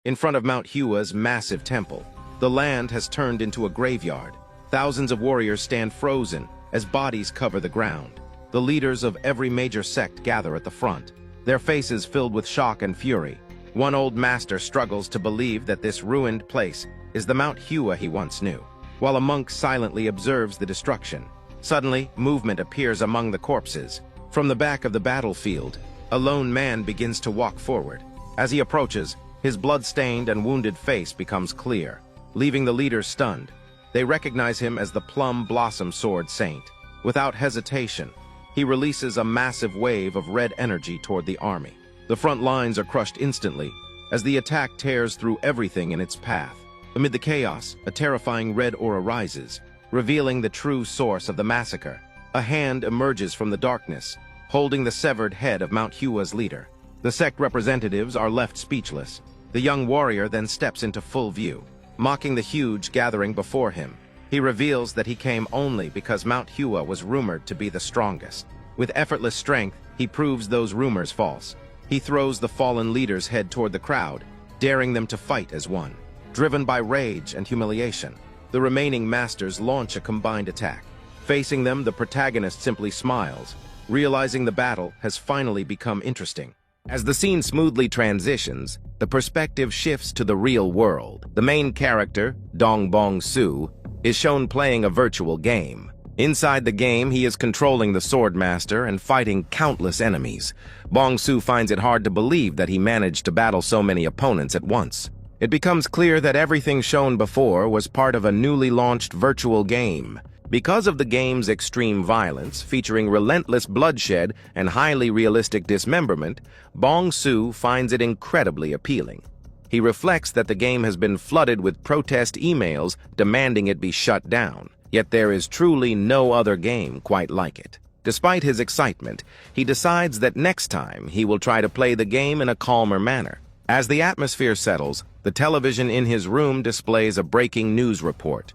In front of Mount Hua's massive temple, the land has turned into a graveyard. Thousands of warriors stand frozen as bodies cover the ground. The leaders of every major sect gather at the front, their faces filled with shock and fury. One old master struggles to believe that this ruined place is the Mount Hua he once knew, while a monk silently observes the destruction. Suddenly, movement appears among the corpses. From the back of the battlefield, a lone man begins to walk forward. As he approaches, his blood-stained and wounded face becomes clear, leaving the leaders stunned. They recognize him as the Plum Blossom Sword Saint. Without hesitation, he releases a massive wave of red energy toward the army. The front lines are crushed instantly as the attack tears through everything in its path. Amid the chaos, a terrifying red aura rises, revealing the true source of the massacre. A hand emerges from the darkness, holding the severed head of Mount Hua's leader. The sect representatives are left speechless. The young warrior then steps into full view, mocking the huge gathering before him. He reveals that he came only because Mount Hua was rumored to be the strongest. With effortless strength, he proves those rumors false. He throws the fallen leader's head toward the crowd, daring them to fight as one. Driven by rage and humiliation, the remaining masters launch a combined attack. Facing them, the protagonist simply smiles, realizing the battle has finally become interesting. As the scene smoothly transitions, the perspective shifts to the real world. The main character, Dong Bong Su, is shown playing a virtual game. Inside the game, he is controlling the Swordmaster and fighting countless enemies. Bong Su finds it hard to believe that he managed to battle so many opponents at once. It becomes clear that everything shown before was part of a newly launched virtual game. Because of the game's extreme violence, featuring relentless bloodshed and highly realistic dismemberment, Bong Su finds it incredibly appealing. He reflects that the game has been flooded with protest emails demanding it be shut down, yet there is truly no other game quite like it. Despite his excitement, he decides that next time he will try to play the game in a calmer manner. As the atmosphere settles, the television in his room displays a breaking news report.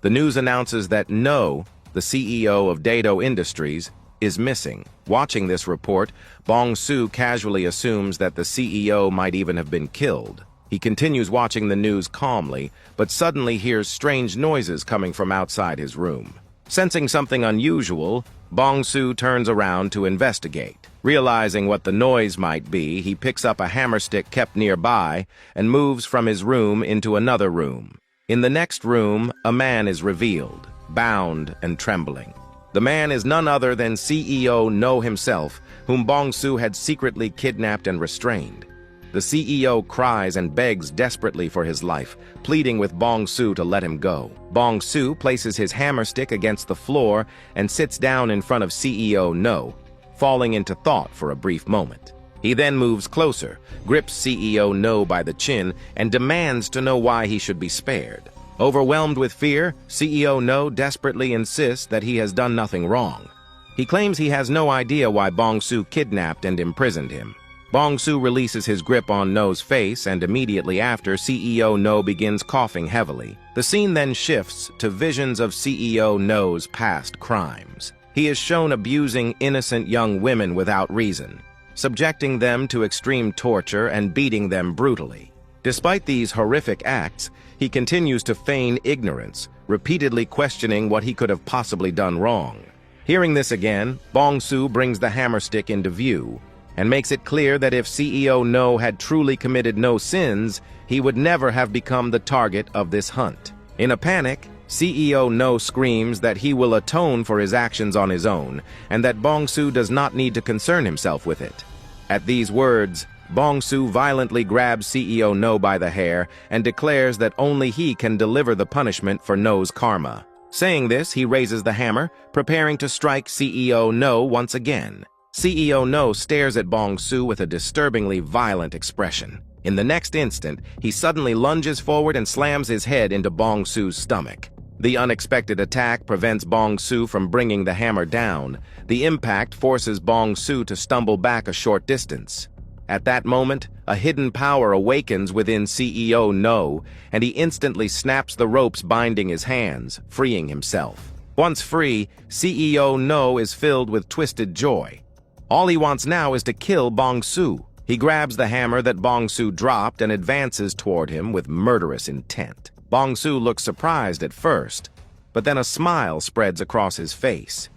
The news announces that No, the CEO of Dado Industries, is missing. Watching this report, Bong Su casually assumes that the CEO might even have been killed. He continues watching the news calmly, but suddenly hears strange noises coming from outside his room. Sensing something unusual, Bong Su turns around to investigate. Realizing what the noise might be, he picks up a hammer stick kept nearby and moves from his room into another room. In the next room, a man is revealed, bound and trembling. The man is none other than CEO No himself, whom Bong Su had secretly kidnapped and restrained. The CEO cries and begs desperately for his life, pleading with Bong Su to let him go. Bong Su places his hammer stick against the floor and sits down in front of CEO No, falling into thought for a brief moment. He then moves closer, grips CEO No by the chin, and demands to know why he should be spared. Overwhelmed with fear, CEO No desperately insists that he has done nothing wrong. He claims he has no idea why Bong Su kidnapped and imprisoned him. Bong Su releases his grip on No's face, and immediately after, CEO No begins coughing heavily. The scene then shifts to visions of CEO No's past crimes. He is shown abusing innocent young women without reason, subjecting them to extreme torture and beating them brutally. Despite these horrific acts, he continues to feign ignorance, repeatedly questioning what he could have possibly done wrong. Hearing this again, Bong Su brings the hammer stick into view and makes it clear that if CEO No had truly committed no sins, he would never have become the target of this hunt. In a panic, CEO No screams that he will atone for his actions on his own, and that Bong Su does not need to concern himself with it. At these words, Bong Su violently grabs CEO No by the hair and declares that only he can deliver the punishment for No's karma. Saying this, he raises the hammer, preparing to strike CEO No once again. CEO No stares at Bong Su with a disturbingly violent expression. In the next instant, he suddenly lunges forward and slams his head into Bong Su's stomach. The unexpected attack prevents Bong Su from bringing the hammer down. The impact forces Bong Su to stumble back a short distance. At that moment, a hidden power awakens within CEO No, and he instantly snaps the ropes binding his hands, freeing himself. Once free, CEO No is filled with twisted joy. All he wants now is to kill Bong Su. He grabs the hammer that Bong-soo dropped and advances toward him with murderous intent. Bong-soo looks surprised at first, but then a smile spreads across his face.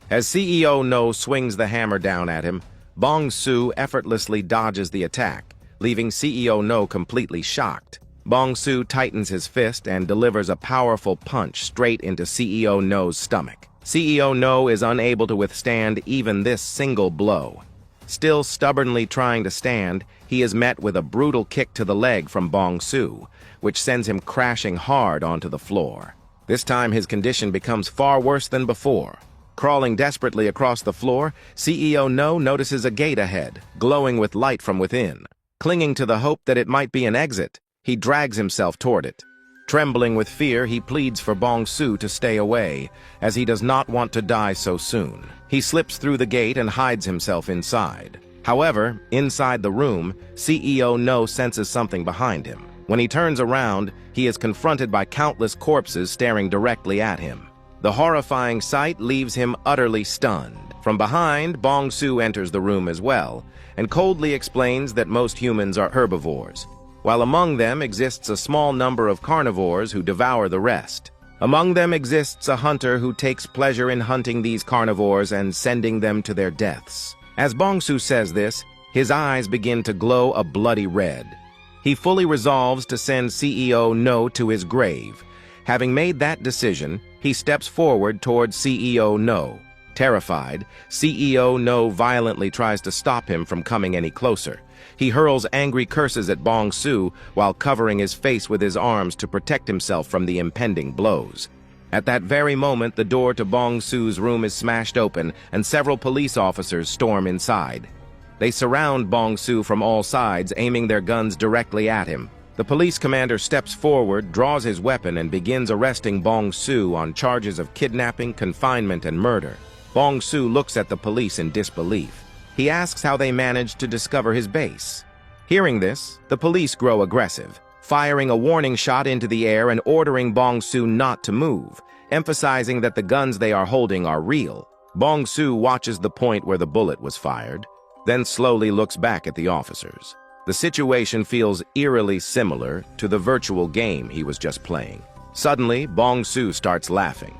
As CEO No swings the hammer down at him, Bong-soo effortlessly dodges the attack, leaving CEO No completely shocked. Bong-soo tightens his fist and delivers a powerful punch straight into CEO No's stomach. CEO No is unable to withstand even this single blow. Still stubbornly trying to stand, he is met with a brutal kick to the leg from Bong-soo, which sends him crashing hard onto the floor. This time his condition becomes far worse than before. Crawling desperately across the floor, CEO No notices a gate ahead, glowing with light from within. Clinging to the hope that it might be an exit, he drags himself toward it. Trembling with fear, he pleads for Bong-soo to stay away, as he does not want to die so soon. He slips through the gate and hides himself inside. However, inside the room, CEO No senses something behind him. When he turns around, he is confronted by countless corpses staring directly at him. The horrifying sight leaves him utterly stunned. From behind, Bong-soo enters the room as well, and coldly explains that most humans are herbivores, while among them exists a small number of carnivores who devour the rest. Among them exists a hunter who takes pleasure in hunting these carnivores and sending them to their deaths. As Bong-soo says this, his eyes begin to glow a bloody red. He fully resolves to send CEO No to his grave. Having made that decision, he steps forward towards CEO No. Terrified, CEO No violently tries to stop him from coming any closer. He hurls angry curses at Bong-soo while covering his face with his arms to protect himself from the impending blows. At that very moment, the door to Bong-soo's room is smashed open and several police officers storm inside. They surround Bong-soo from all sides, aiming their guns directly at him. The police commander steps forward, draws his weapon, and begins arresting Bong-soo on charges of kidnapping, confinement, and murder. Bong-soo looks at the police in disbelief. He asks how they managed to discover his base. Hearing this, the police grow aggressive, firing a warning shot into the air and ordering Bong-soo not to move, emphasizing that the guns they are holding are real. Bong-soo watches the point where the bullet was fired, then slowly looks back at the officers. The situation feels eerily similar to the virtual game he was just playing. Suddenly, Bong-soo starts laughing,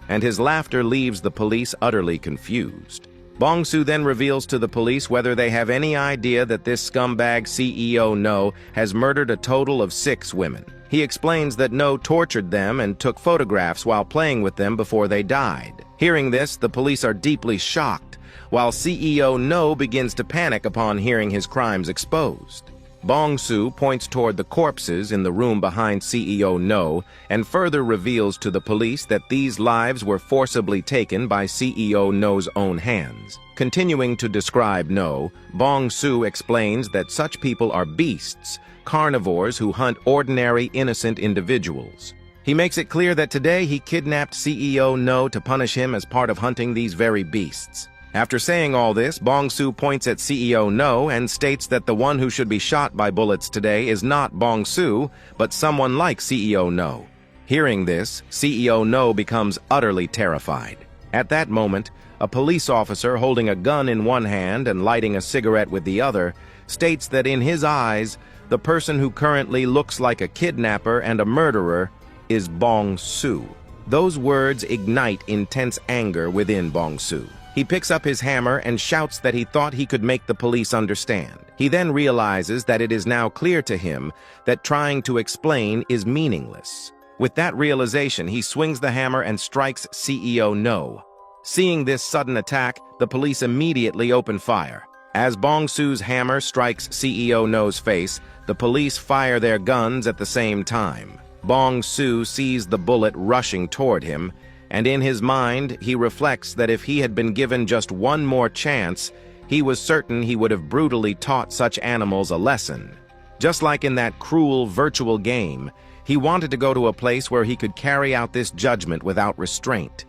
and his laughter leaves the police utterly confused. Bong-soo then reveals to the police whether they have any idea that this scumbag CEO No has murdered a total of 6 women. He explains that No tortured them and took photographs while playing with them before they died. Hearing this, the police are deeply shocked, while CEO No begins to panic upon hearing his crimes exposed. Bong-soo points toward the corpses in the room behind CEO No and further reveals to the police that these lives were forcibly taken by CEO No's own hands. Continuing to describe No, Bong-soo explains that such people are beasts, carnivores who hunt ordinary, innocent individuals. He makes it clear that today he kidnapped CEO No to punish him as part of hunting these very beasts. After saying all this, Bong-soo points at CEO No and states that the one who should be shot by bullets today is not Bong-soo, but someone like CEO No. Hearing this, CEO No becomes utterly terrified. At that moment, a police officer holding a gun in one hand and lighting a cigarette with the other states that in his eyes, the person who currently looks like a kidnapper and a murderer is Bong-soo. Those words ignite intense anger within Bong-soo. He picks up his hammer and shouts that he thought he could make the police understand. He then realizes that it is now clear to him that trying to explain is meaningless. With that realization, he swings the hammer and strikes CEO No. Seeing this sudden attack, the police immediately open fire. As Bong-soo's hammer strikes CEO No's face, the police fire their guns at the same time. Bong-soo sees the bullet rushing toward him, and in his mind, he reflects that if he had been given just one more chance, he was certain he would have brutally taught such animals a lesson. Just like in that cruel virtual game, he wanted to go to a place where he could carry out this judgment without restraint.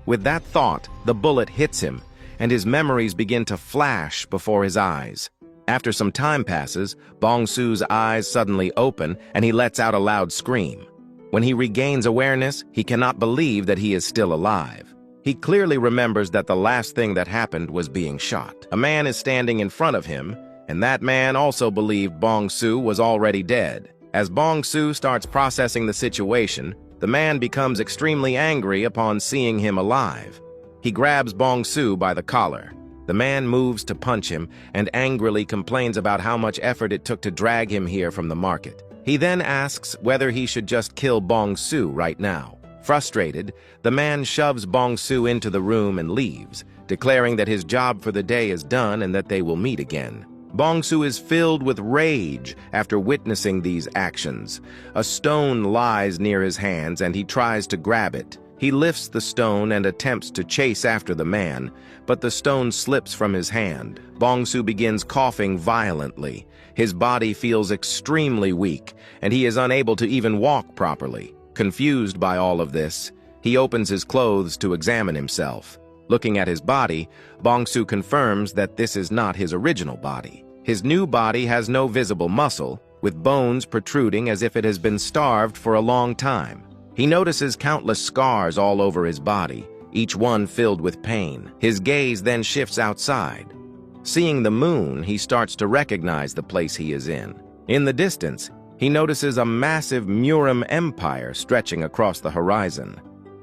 With that thought, the bullet hits him, and his memories begin to flash before his eyes. After some time passes, Bong-soo's eyes suddenly open, and he lets out a loud scream. When he regains awareness, he cannot believe that he is still alive. He clearly remembers that the last thing that happened was being shot. A man is standing in front of him, and that man also believed Bong-su was already dead. As Bong-su starts processing the situation, the man becomes extremely angry upon seeing him alive. He grabs Bong-su by the collar. The man moves to punch him and angrily complains about how much effort it took to drag him here from the market. He then asks whether he should just kill Bong-su right now. Frustrated, the man shoves Bong-su into the room and leaves, declaring that his job for the day is done and that they will meet again. Bong-su is filled with rage after witnessing these actions. A stone lies near his hands and he tries to grab it. He lifts the stone and attempts to chase after the man, but the stone slips from his hand. Bong-su begins coughing violently. His body feels extremely weak, and he is unable to even walk properly. Confused by all of this, he opens his clothes to examine himself. Looking at his body, Bong-su confirms that this is not his original body. His new body has no visible muscle, with bones protruding as if it has been starved for a long time. He notices countless scars all over his body, each one filled with pain. His gaze then shifts outside. Seeing the moon, he starts to recognize the place he is in. In the distance, he notices a massive Murim empire stretching across the horizon.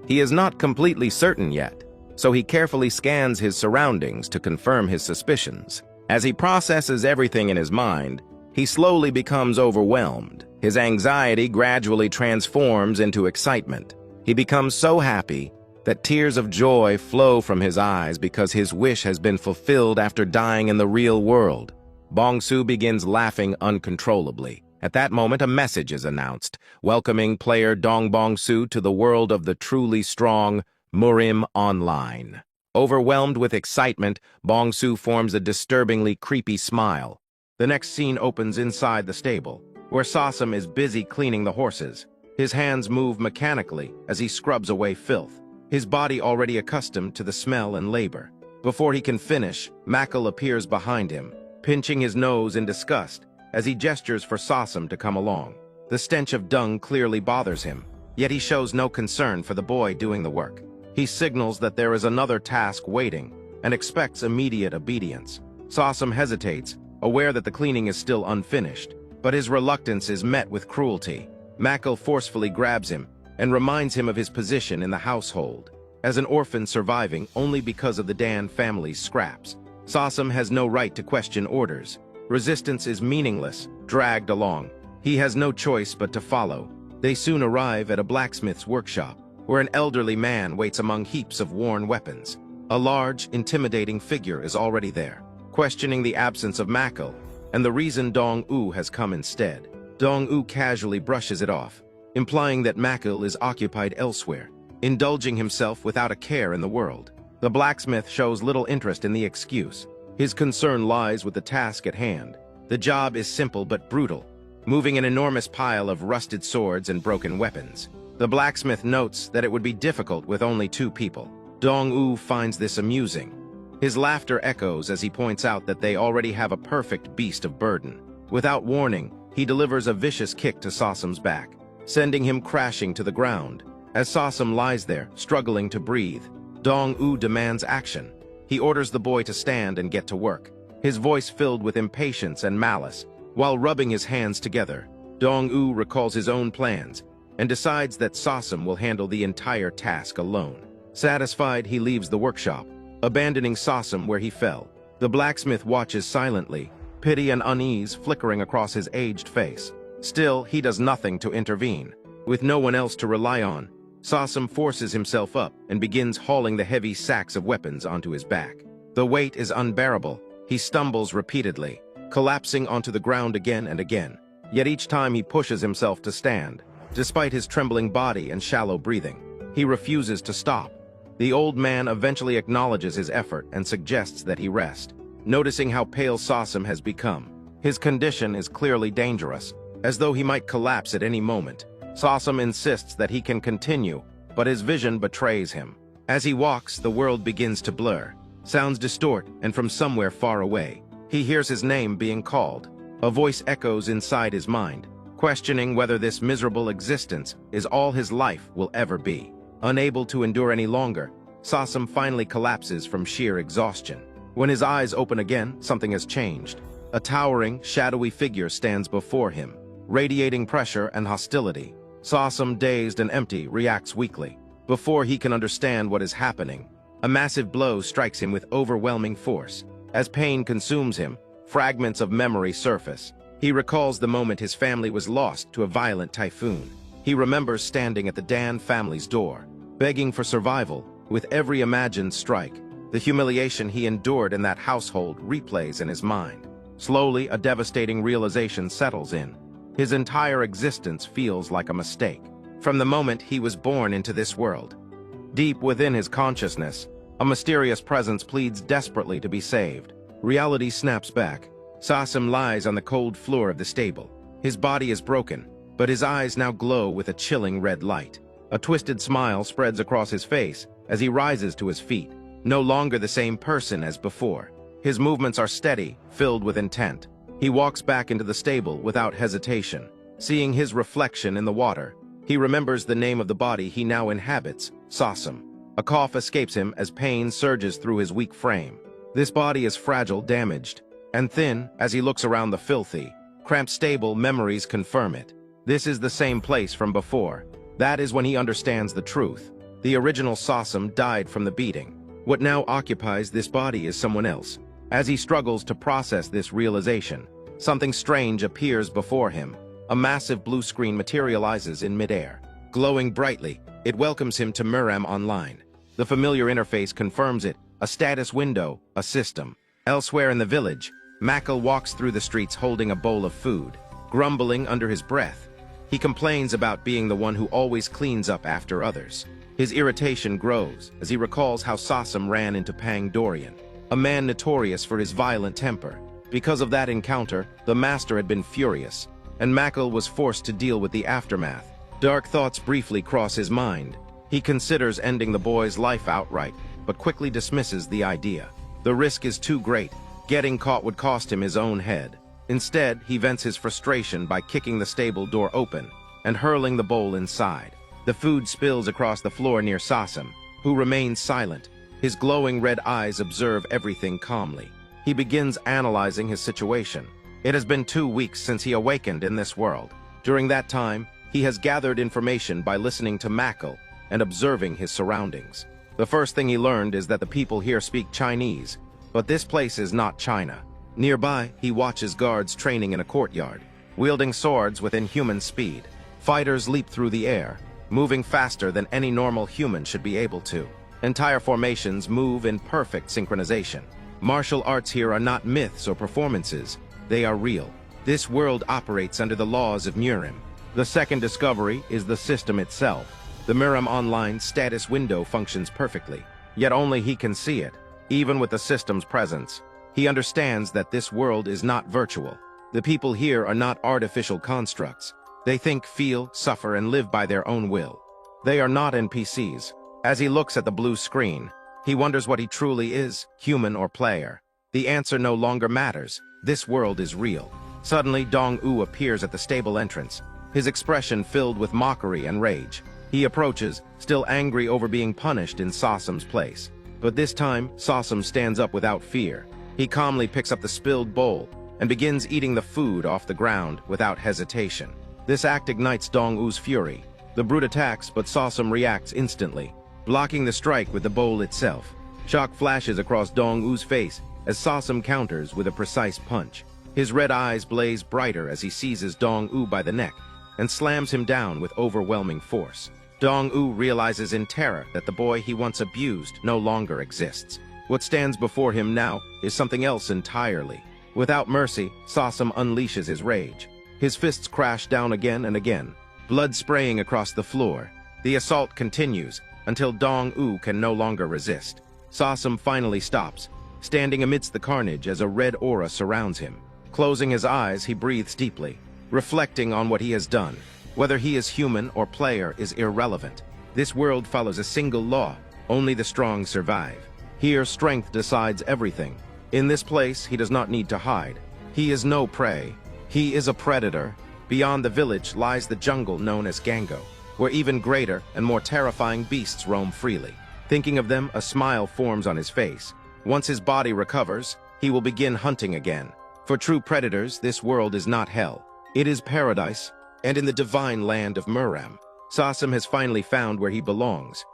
He is not completely certain yet, so he carefully scans his surroundings to confirm his suspicions. As he processes everything in his mind, he slowly becomes overwhelmed. His anxiety gradually transforms into excitement. He becomes so happy that tears of joy flow from his eyes because his wish has been fulfilled after dying in the real world. Bong-su begins laughing uncontrollably. At that moment, a message is announced, welcoming player Dong Bong-su to the world of the truly strong Murim Online. Overwhelmed with excitement, Bong-su forms a disturbingly creepy smile. The next scene opens inside the stable, where Sasam is busy cleaning the horses. His hands move mechanically as he scrubs away filth, his body already accustomed to the smell and labor. Before he can finish, Makal appears behind him, pinching his nose in disgust as he gestures for Sasam to come along. The stench of dung clearly bothers him, yet he shows no concern for the boy doing the work. He signals that there is another task waiting and expects immediate obedience. Sasam hesitates, aware that the cleaning is still unfinished, but his reluctance is met with cruelty. Makal forcefully grabs him and reminds him of his position in the household, as an orphan surviving only because of the Dan family's scraps. Sasam has no right to question orders. Resistance is meaningless, dragged along. He has no choice but to follow. They soon arrive at a blacksmith's workshop, where an elderly man waits among heaps of worn weapons. A large, intimidating figure is already there, questioning the absence of Makal and the reason Dong-u has come instead. Dong-u casually brushes it off, implying that Makal is occupied elsewhere, indulging himself without a care in the world. The blacksmith shows little interest in the excuse. His concern lies with the task at hand. The job is simple but brutal, moving an enormous pile of rusted swords and broken weapons. The blacksmith notes that it would be difficult with only 2 people. Dong-u finds this amusing. His laughter echoes as he points out that they already have a perfect beast of burden. Without warning, he delivers a vicious kick to Sasam's back, sending him crashing to the ground. As Sasam lies there, struggling to breathe, Dong-u demands action. He orders the boy to stand and get to work, his voice filled with impatience and malice. While rubbing his hands together, Dong-u recalls his own plans and decides that Sasam will handle the entire task alone. Satisfied, he leaves the workshop, abandoning Sasam where he fell. The blacksmith watches silently, pity and unease flickering across his aged face. Still, he does nothing to intervene. With no one else to rely on, Sasam forces himself up and begins hauling the heavy sacks of weapons onto his back. The weight is unbearable. He stumbles repeatedly, collapsing onto the ground again and again. Yet each time he pushes himself to stand. Despite his trembling body and shallow breathing, he refuses to stop. The old man eventually acknowledges his effort and suggests that he rest. Noticing how pale Sasam has become, his condition is clearly dangerous, as though he might collapse at any moment. Sasam insists that he can continue, but his vision betrays him. As he walks, the world begins to blur. Sounds distort, and from somewhere far away, he hears his name being called. A voice echoes inside his mind, questioning whether this miserable existence is all his life will ever be. Unable to endure any longer, Sasam finally collapses from sheer exhaustion. When his eyes open again, something has changed. A towering, shadowy figure stands before him, radiating pressure and hostility. Sasam, dazed and empty, reacts weakly. Before he can understand what is happening, a massive blow strikes him with overwhelming force. As pain consumes him, fragments of memory surface. He recalls the moment his family was lost to a violent typhoon. He remembers standing at the Dan family's door, begging for survival. With every imagined strike, the humiliation he endured in that household replays in his mind. Slowly, a devastating realization settles in. His entire existence feels like a mistake. From the moment he was born into this world, deep within his consciousness, a mysterious presence pleads desperately to be saved. Reality snaps back. Sasam lies on the cold floor of the stable. His body is broken, but his eyes now glow with a chilling red light. A twisted smile spreads across his face as he rises to his feet, no longer the same person as before. His movements are steady, filled with intent. He walks back into the stable without hesitation. Seeing his reflection in the water, he remembers the name of the body he now inhabits, Sasam. A cough escapes him as pain surges through his weak frame. This body is fragile, damaged, and thin. As he looks around the filthy, cramped stable, memories confirm it. This is the same place from before. That is when he understands the truth. The original Sasam died from the beating. What now occupies this body is someone else. As he struggles to process this realization, something strange appears before him. A massive blue screen materializes in midair. Glowing brightly, it welcomes him to Murim Online. The familiar interface confirms it, a status window, a system. Elsewhere in the village, Makal walks through the streets holding a bowl of food, grumbling under his breath. He complains about being the one who always cleans up after others. His irritation grows as he recalls how Sasam ran into Pang Dorian, a man notorious for his violent temper. Because of that encounter, the master had been furious, and Makal was forced to deal with the aftermath. Dark thoughts briefly cross his mind. He considers ending the boy's life outright, but quickly dismisses the idea. The risk is too great. Getting caught would cost him his own head. Instead, he vents his frustration by kicking the stable door open and hurling the bowl inside. The food spills across the floor near Sasam, who remains silent. His glowing red eyes observe everything calmly. He begins analyzing his situation. It has been 2 weeks since he awakened in this world. During that time, he has gathered information by listening to Makal and observing his surroundings. The first thing he learned is that the people here speak Chinese, but this place is not China. Nearby, he watches guards training in a courtyard, wielding swords with inhuman speed. Fighters leap through the air, moving faster than any normal human should be able to. Entire formations move in perfect synchronization. Martial arts here are not myths or performances, they are real. This world operates under the laws of Murim. The second discovery is the system itself. The Murim Online status window functions perfectly, yet only he can see it. Even with the system's presence, he understands that this world is not virtual. The people here are not artificial constructs. They think, feel, suffer, and live by their own will. They are not NPCs. As he looks at the blue screen, he wonders what he truly is, human or player. The answer no longer matters. This world is real. Suddenly, Dong-U appears at the stable entrance, his expression filled with mockery and rage. He approaches, still angry over being punished in Sasam's place. But this time, Sasam stands up without fear. He calmly picks up the spilled bowl and begins eating the food off the ground without hesitation. This act ignites Dong-U's fury. The brute attacks, but Sasam reacts instantly, blocking the strike with the bowl itself. Shock flashes across Dong-U's face as Sasam counters with a precise punch. His red eyes blaze brighter as he seizes Dong-U by the neck and slams him down with overwhelming force. Dong-U realizes in terror that the boy he once abused no longer exists. What stands before him now is something else entirely. Without mercy, Sasam unleashes his rage. His fists crash down again and again, blood spraying across the floor. The assault continues until Dong-U can no longer resist. Sasam finally stops, standing amidst the carnage as a red aura surrounds him. Closing his eyes, he breathes deeply, reflecting on what he has done. Whether he is human or player is irrelevant. This world follows a single law: only the strong survive. Here, strength decides everything. In this place, he does not need to hide. He is no prey. He is a predator. Beyond the village lies the jungle known as Gango, where even greater and more terrifying beasts roam freely. Thinking of them, a smile forms on his face. Once his body recovers, he will begin hunting again, For true predators, this world is not hell. It is paradise, and in the divine land of Murim, Sasam has finally found where he belongs.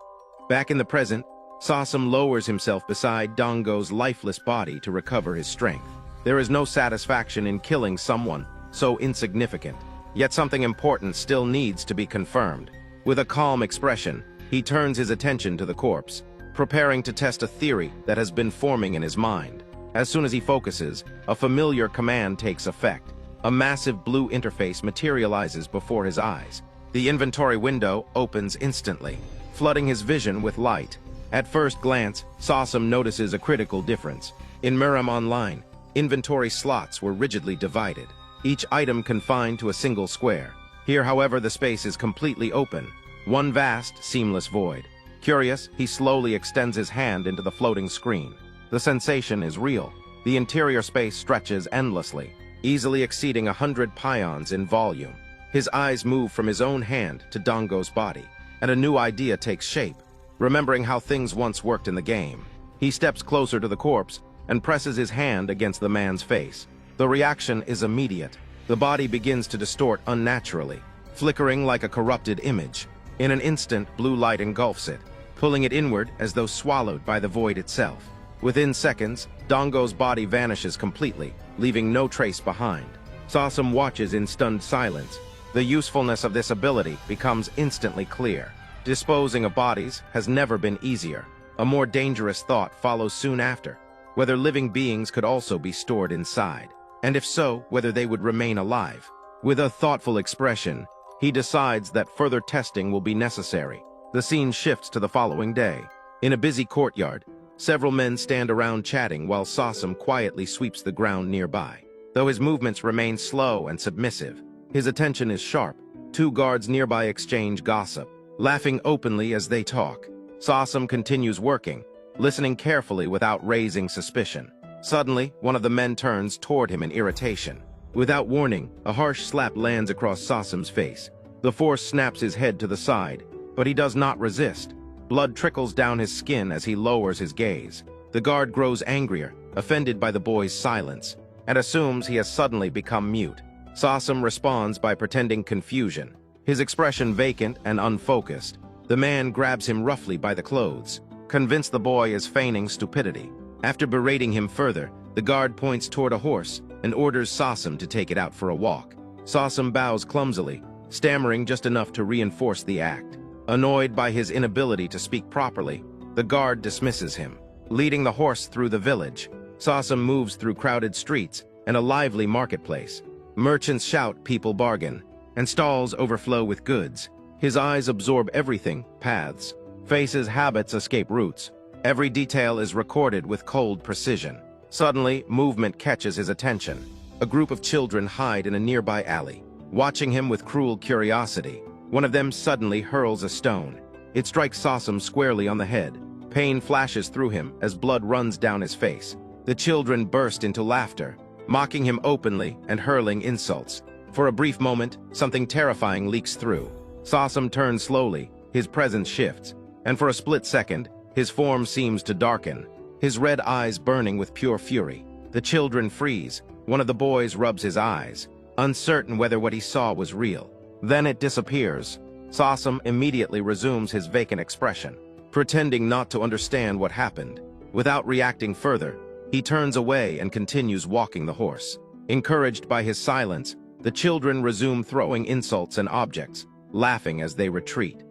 Back in the present, Sasam lowers himself beside Dango's lifeless body to recover his strength. There is no satisfaction in killing someone so insignificant, yet something important still needs to be confirmed. With a calm expression, he turns his attention to the corpse, preparing to test a theory that has been forming in his mind. As soon as he focuses, a familiar command takes effect. A massive blue interface materializes before his eyes. The inventory window opens instantly, flooding his vision with light. At first glance, Sasam notices a critical difference. In Murim Online, inventory slots were rigidly divided, each item confined to a single square. Here, however, the space is completely open, one vast, seamless void. Curious, he slowly extends his hand into the floating screen. The sensation is real. The interior space stretches endlessly, easily exceeding 100 pions in volume. His eyes move from his own hand to Dango's body, and a new idea takes shape. Remembering how things once worked in the game, he steps closer to the corpse and presses his hand against the man's face. The reaction is immediate. The body begins to distort unnaturally, flickering like a corrupted image. In an instant, blue light engulfs it, pulling it inward as though swallowed by the void itself. Within seconds, Dango's body vanishes completely, leaving no trace behind. Sasam watches in stunned silence. The usefulness of this ability becomes instantly clear. Disposing of bodies has never been easier. A more dangerous thought follows soon after: whether living beings could also be stored inside, and if so, whether they would remain alive. With a thoughtful expression, he decides that further testing will be necessary. The scene shifts to the following day. In a busy courtyard, several men stand around chatting while Sasam quietly sweeps the ground nearby. Though his movements remain slow and submissive, his attention is sharp. Two guards nearby exchange gossip, laughing openly as they talk. Sasam continues working, listening carefully without raising suspicion. Suddenly, one of the men turns toward him in irritation. Without warning, a harsh slap lands across Sasam's face. The force snaps his head to the side, but he does not resist. Blood trickles down his skin as he lowers his gaze. The guard grows angrier, offended by the boy's silence, and assumes he has suddenly become mute. Sasam responds by pretending confusion, his expression vacant and unfocused. The man grabs him roughly by the clothes, convinced the boy is feigning stupidity. After berating him further, the guard points toward a horse and orders Sasam to take it out for a walk. Sasam bows clumsily, stammering just enough to reinforce the act. Annoyed by his inability to speak properly, the guard dismisses him. Leading the horse through the village, Sasam moves through crowded streets and a lively marketplace. Merchants shout, people bargain, and stalls overflow with goods. His eyes absorb everything: paths, faces, habits, escape routes. Every detail is recorded with cold precision. Suddenly, movement catches his attention. A group of children hide in a nearby alley, watching him with cruel curiosity. One of them suddenly hurls a stone. It strikes Sasam squarely on the head. Pain flashes through him as blood runs down his face. The children burst into laughter, mocking him openly and hurling insults. For a brief moment, something terrifying leaks through. Sasam turns slowly, his presence shifts, and for a split second, his form seems to darken, his red eyes burning with pure fury. The children freeze. One of the boys rubs his eyes, uncertain whether what he saw was real. Then it disappears. Sasam immediately resumes his vacant expression, pretending not to understand what happened. Without reacting further, he turns away and continues walking the horse. Encouraged by his silence, the children resume throwing insults and objects, laughing as they retreat.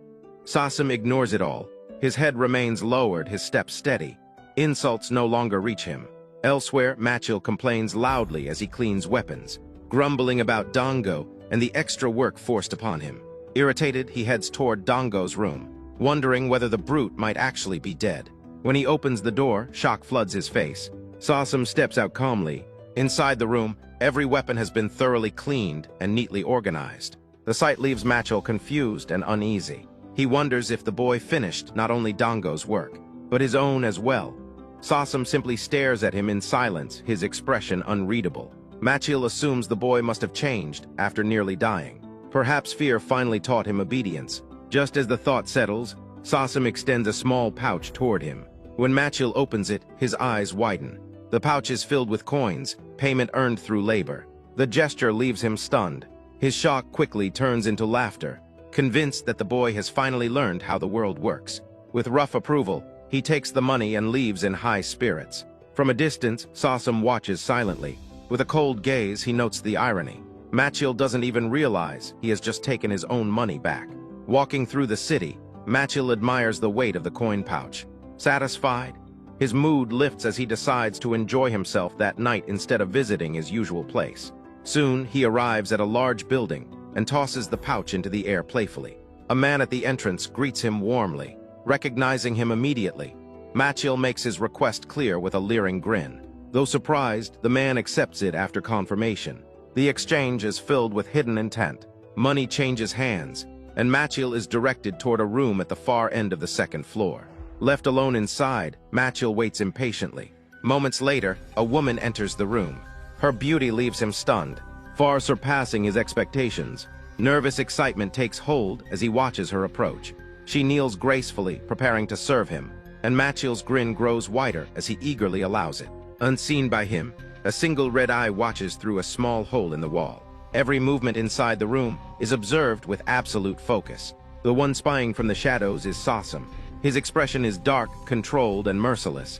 Sasam ignores it all. His head remains lowered, his steps steady. Insults no longer reach him. Elsewhere, Machil complains loudly as he cleans weapons, grumbling about Dango and the extra work forced upon him. Irritated, he heads toward Dango's room, wondering whether the brute might actually be dead. When he opens the door, shock floods his face. Sasam steps out calmly. Inside the room, every weapon has been thoroughly cleaned and neatly organized. The sight leaves Machil confused and uneasy. He wonders if the boy finished not only Dango's work, but his own as well. Sasam simply stares at him in silence, his expression unreadable. Machil assumes the boy must have changed after nearly dying. Perhaps fear finally taught him obedience. Just as the thought settles, Sasam extends a small pouch toward him. When Machil opens it, his eyes widen. The pouch is filled with coins, payment earned through labor. The gesture leaves him stunned. His shock quickly turns into laughter, convinced that the boy has finally learned how the world works. With rough approval, he takes the money and leaves in high spirits. From a distance, Sosum watches silently. With a cold gaze, he notes the irony. Machil doesn't even realize he has just taken his own money back. Walking through the city, Machil admires the weight of the coin pouch. Satisfied, his mood lifts as he decides to enjoy himself that night instead of visiting his usual place. Soon, he arrives at a large building and tosses the pouch into the air playfully. A man at the entrance greets him warmly, recognizing him immediately. Machil makes his request clear with a leering grin. Though surprised, the man accepts it after confirmation. The exchange is filled with hidden intent. Money changes hands, and Machil is directed toward a room at the far end of the second floor. Left alone inside, Machil waits impatiently. Moments later, a woman enters the room. Her beauty leaves him stunned, far surpassing his expectations. Nervous excitement takes hold as he watches her approach. She kneels gracefully, preparing to serve him, and Machil's grin grows wider as he eagerly allows it. Unseen by him, a single red eye watches through a small hole in the wall. Every movement inside the room is observed with absolute focus. The one spying from the shadows is Sosum. His expression is dark, controlled, and merciless.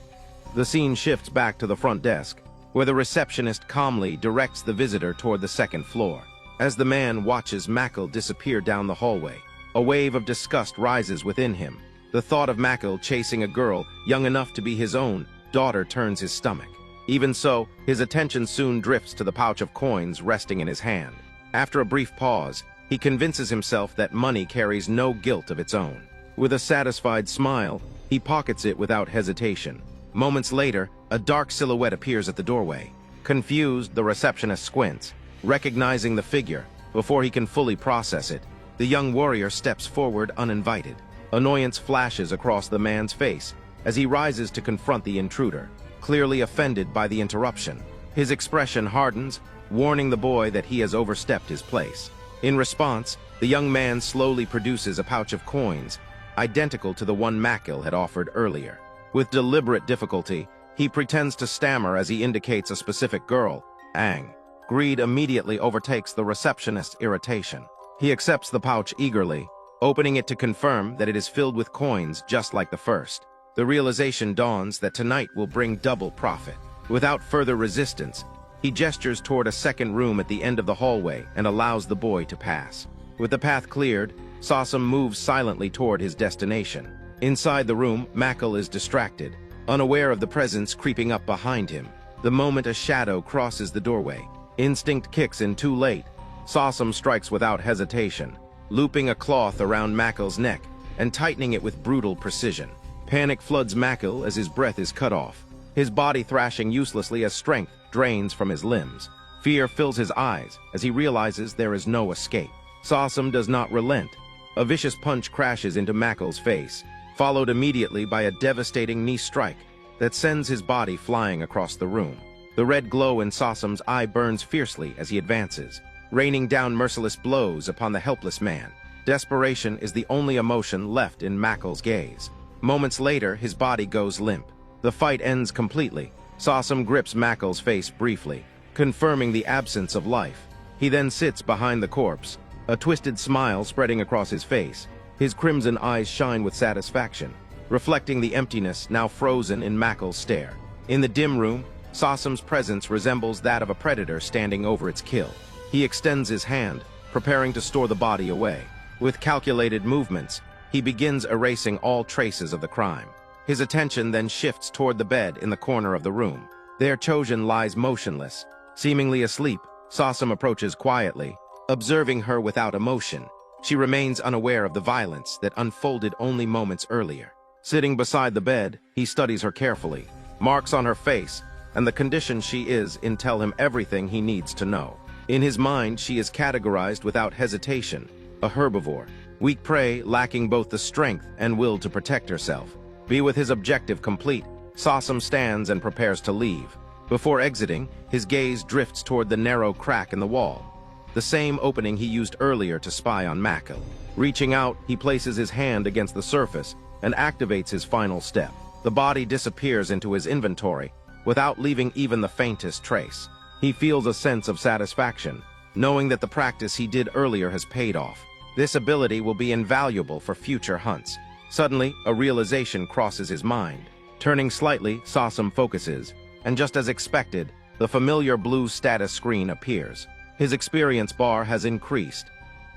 The scene shifts back to the front desk, where the receptionist calmly directs the visitor toward the second floor. As the man watches Machil disappear down the hallway, a wave of disgust rises within him. The thought of Machil chasing a girl young enough to be his own daughter turns his stomach. Even so, his attention soon drifts to the pouch of coins resting in his hand. After a brief pause, he convinces himself that money carries no guilt of its own. With a satisfied smile, he pockets it without hesitation. Moments later, a dark silhouette appears at the doorway. Confused, the receptionist squints, recognizing the figure. Before he can fully process it, the young warrior steps forward uninvited. Annoyance flashes across the man's face as he rises to confront the intruder, clearly offended by the interruption. His expression hardens, warning the boy that he has overstepped his place. In response, the young man slowly produces a pouch of coins, identical to the one Machil had offered earlier. With deliberate difficulty, he pretends to stammer as he indicates a specific girl, Ang. Greed immediately overtakes the receptionist's irritation. He accepts the pouch eagerly, opening it to confirm that it is filled with coins just like the first. The realization dawns that tonight will bring double profit. Without further resistance, he gestures toward a second room at the end of the hallway and allows the boy to pass. With the path cleared, Sosum moves silently toward his destination. Inside the room, Machil is distracted, unaware of the presence creeping up behind him. The moment a shadow crosses the doorway, instinct kicks in too late. Sosum strikes without hesitation, looping a cloth around Machil's neck and tightening it with brutal precision. Panic floods Machil as his breath is cut off, his body thrashing uselessly as strength drains from his limbs. Fear fills his eyes as he realizes there is no escape. Sosum does not relent. A vicious punch crashes into Machil's face, followed immediately by a devastating knee strike that sends his body flying across the room. The red glow in Sosum's eye burns fiercely as he advances, raining down merciless blows upon the helpless man. Desperation is the only emotion left in Machil's gaze. Moments later, his body goes limp. The fight ends completely. Sosum grips Machil's face briefly, confirming the absence of life. He then sits behind the corpse, a twisted smile spreading across his face. His crimson eyes shine with satisfaction, reflecting the emptiness now frozen in Machil's stare. In the dim room, Sosum's presence resembles that of a predator standing over its kill. He extends his hand, preparing to store the body away. With calculated movements, he begins erasing all traces of the crime. His attention then shifts toward the bed in the corner of the room. There Chojin lies motionless, seemingly asleep. Sosum approaches quietly, observing her without emotion. She remains unaware of the violence that unfolded only moments earlier. Sitting beside the bed, he studies her carefully. Marks on her face and the condition she is in tell him everything he needs to know. In his mind, she is categorized without hesitation, a herbivore, weak prey lacking both the strength and will to protect herself. With his objective complete, Sosum stands and prepares to leave. Before exiting, his gaze drifts toward the narrow crack in the wall, the same opening he used earlier to spy on Machil. Reaching out, he places his hand against the surface and activates his final step. The body disappears into his inventory, without leaving even the faintest trace. He feels a sense of satisfaction, knowing that the practice he did earlier has paid off. This ability will be invaluable for future hunts. Suddenly, a realization crosses his mind. Turning slightly, Sasam focuses, and just as expected, the familiar blue status screen appears. His experience bar has increased.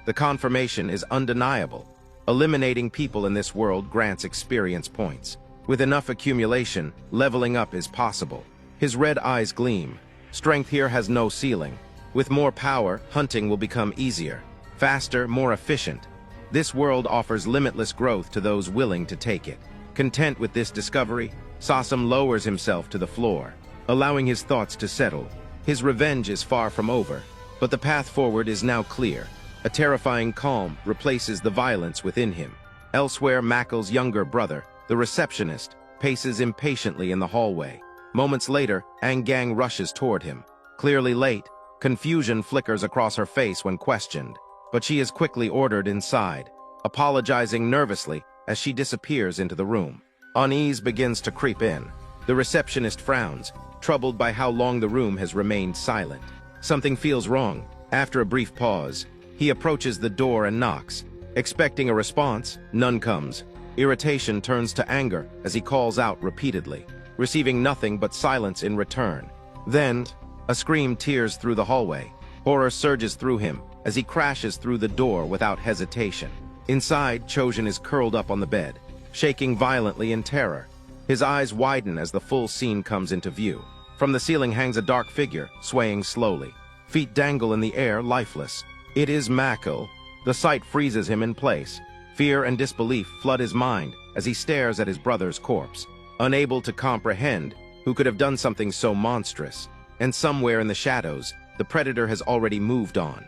The confirmation is undeniable. Eliminating people in this world grants experience points. With enough accumulation, leveling up is possible. His red eyes gleam. Strength here has no ceiling. With more power, hunting will become easier, faster, more efficient. This world offers limitless growth to those willing to take it. Content with this discovery, Sasam lowers himself to the floor, allowing his thoughts to settle. His revenge is far from over, but the path forward is now clear. A terrifying calm replaces the violence within him. Elsewhere, Makel's younger brother, the receptionist, paces impatiently in the hallway. Moments later, Angang rushes toward him. Clearly late, confusion flickers across her face when questioned, but she is quickly ordered inside, apologizing nervously as she disappears into the room. Unease begins to creep in. The receptionist frowns, troubled by how long the room has remained silent. Something feels wrong. After a brief pause, he approaches the door and knocks. Expecting a response, none comes. Irritation turns to anger as he calls out repeatedly, receiving nothing but silence in return. Then, a scream tears through the hallway. Horror surges through him as he crashes through the door without hesitation. Inside, Chojin is curled up on the bed, shaking violently in terror. His eyes widen as the full scene comes into view. From the ceiling hangs a dark figure, swaying slowly. Feet dangle in the air, lifeless. It is Makel. The sight freezes him in place. Fear and disbelief flood his mind as he stares at his brother's corpse, unable to comprehend who could have done something so monstrous. And somewhere in the shadows, the predator has already moved on.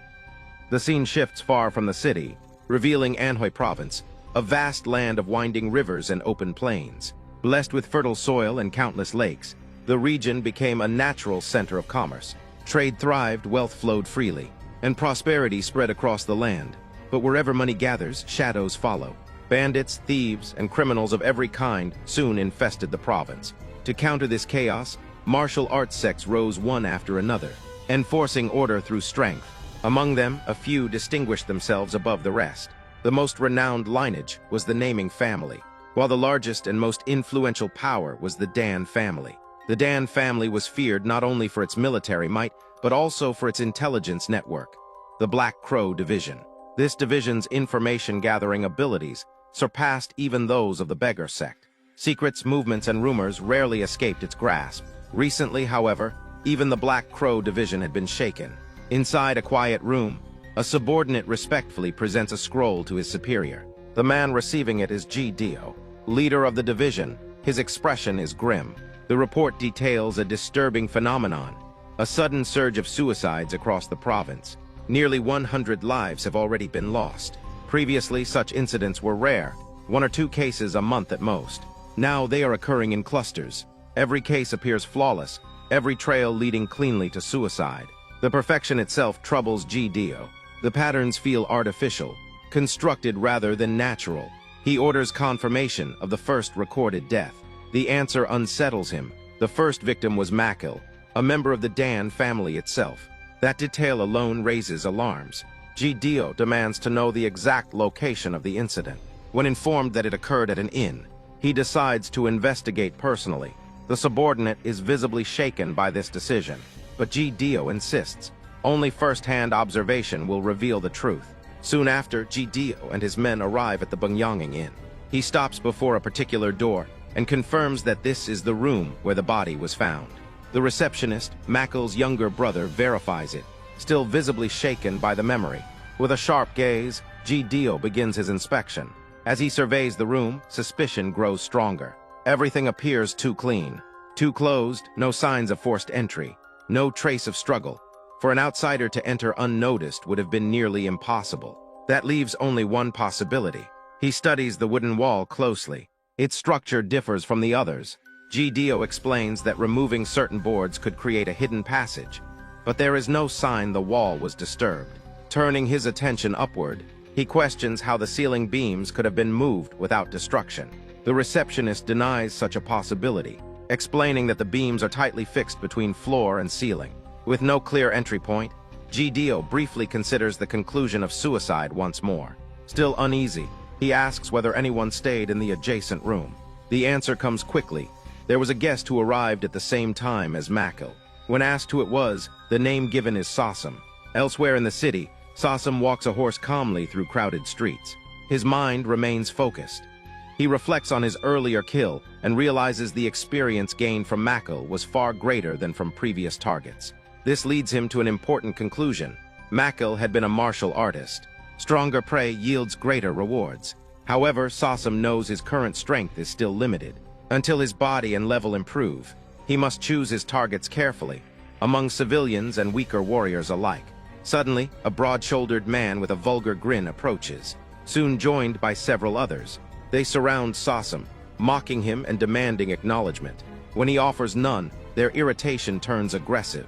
The scene shifts far from the city, revealing Anhui province, a vast land of winding rivers and open plains. Blessed with fertile soil and countless lakes, the region became a natural center of commerce. Trade thrived, wealth flowed freely, and prosperity spread across the land. But wherever money gathers, shadows follow. Bandits, thieves, and criminals of every kind soon infested the province. To counter this chaos, martial arts sects rose one after another, enforcing order through strength. Among them, a few distinguished themselves above the rest. The most renowned lineage was the Naming family, while the largest and most influential power was the Dan family. The Dan family was feared not only for its military might, but also for its intelligence network, the Black Crow Division. This division's information-gathering abilities surpassed even those of the Beggar sect. Secrets, movements, and rumors rarely escaped its grasp. Recently, however, even the Black Crow Division had been shaken. Inside a quiet room, a subordinate respectfully presents a scroll to his superior. The man receiving it is Dio, leader of the division. His expression is grim. The report details a disturbing phenomenon, a sudden surge of suicides across the province. Nearly 100 lives have already been lost. Previously, such incidents were rare, 1 or 2 cases a month at most. Now they are occurring in clusters. Every case appears flawless, every trail leading cleanly to suicide. The perfection itself troubles Dio. The patterns feel artificial, constructed rather than natural. He orders confirmation of the first recorded death. The answer unsettles him. The first victim was Makel, a member of the Dan family itself. That detail alone raises alarms. Dio demands to know the exact location of the incident. When informed that it occurred at an inn, he decides to investigate personally. The subordinate is visibly shaken by this decision, but Dio insists. Only first-hand observation will reveal the truth. Soon after, Dio and his men arrive at the Bungyanging Inn. He stops before a particular door and confirms that this is the room where the body was found. The receptionist, Makel's younger brother, verifies it, still visibly shaken by the memory. With a sharp gaze, Dio begins his inspection. As he surveys the room, suspicion grows stronger. Everything appears too clean, too closed, no signs of forced entry, no trace of struggle. For an outsider to enter unnoticed would have been nearly impossible. That leaves only one possibility. He studies the wooden wall closely. Its structure differs from the others. Dio explains that removing certain boards could create a hidden passage, but there is no sign the wall was disturbed. Turning his attention upward, he questions how the ceiling beams could have been moved without destruction. The receptionist denies such a possibility, explaining that the beams are tightly fixed between floor and ceiling. With no clear entry point, Dio briefly considers the conclusion of suicide once more. Still uneasy, he asks whether anyone stayed in the adjacent room. The answer comes quickly. There was a guest who arrived at the same time as Makil. When asked who it was, the name given is Sasam. Elsewhere in the city, Sasam walks a horse calmly through crowded streets. His mind remains focused. He reflects on his earlier kill and realizes the experience gained from Makil was far greater than from previous targets. This leads him to an important conclusion. Makil had been a martial artist. Stronger prey yields greater rewards. However, Sasam knows his current strength is still limited. Until his body and level improve, he must choose his targets carefully, among civilians and weaker warriors alike. Suddenly, a broad-shouldered man with a vulgar grin approaches, soon joined by several others. They surround Sasam, mocking him and demanding acknowledgement. When he offers none, their irritation turns aggressive.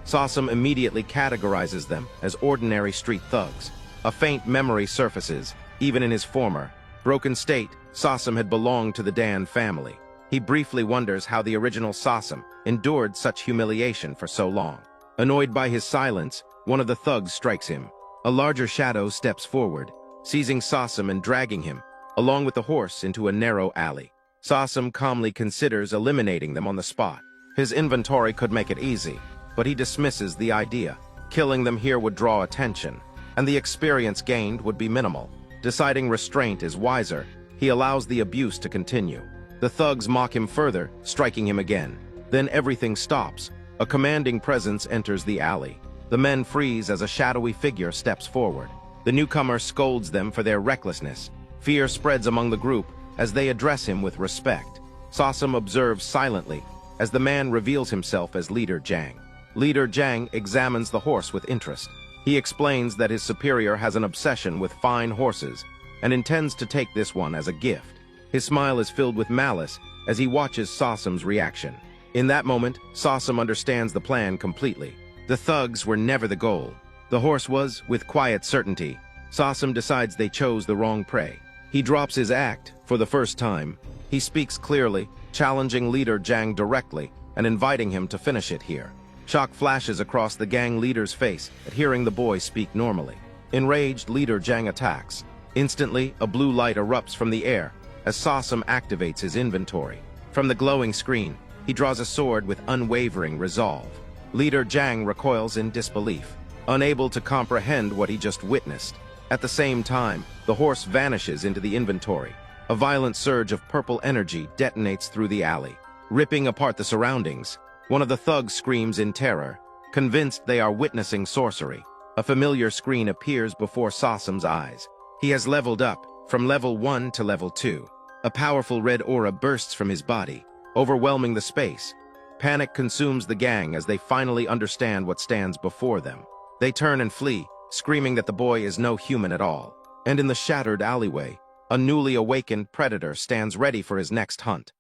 Sasam immediately categorizes them as ordinary street thugs. A faint memory surfaces, even in his former, broken state. Sasam had belonged to the Dan family. He briefly wonders how the original Sasam endured such humiliation for so long. Annoyed by his silence, one of the thugs strikes him. A larger shadow steps forward, seizing Sasam and dragging him, along with the horse, into a narrow alley. Sasam calmly considers eliminating them on the spot. His inventory could make it easy, but he dismisses the idea. Killing them here would draw attention, and the experience gained would be minimal. Deciding restraint is wiser, he allows the abuse to continue. The thugs mock him further, striking him again. Then everything stops. A commanding presence enters the alley. The men freeze as a shadowy figure steps forward. The newcomer scolds them for their recklessness. Fear spreads among the group as they address him with respect. Sasam observes silently as the man reveals himself as Leader Jang. Leader Jang examines the horse with interest. He explains that his superior has an obsession with fine horses and intends to take this one as a gift. His smile is filled with malice as he watches Sasam's reaction. In that moment, Sasam understands the plan completely. The thugs were never the goal. The horse was, with quiet certainty. Sasam decides they chose the wrong prey. He drops his act for the first time. He speaks clearly, challenging Leader Jang directly and inviting him to finish it here. Shock flashes across the gang leader's face at hearing the boy speak normally. Enraged, Leader Jang attacks. Instantly, a blue light erupts from the air as Sasam activates his inventory. From the glowing screen, he draws a sword with unwavering resolve. Leader Jang recoils in disbelief, unable to comprehend what he just witnessed. At the same time, the horse vanishes into the inventory. A violent surge of purple energy detonates through the alley, ripping apart the surroundings. One of the thugs screams in terror, convinced they are witnessing sorcery. A familiar screen appears before Sasam's eyes. He has leveled up from level 1 to level 2. A powerful red aura bursts from his body, overwhelming the space. Panic consumes the gang as they finally understand what stands before them. They turn and flee, screaming that the boy is no human at all. And in the shattered alleyway, a newly awakened predator stands ready for his next hunt.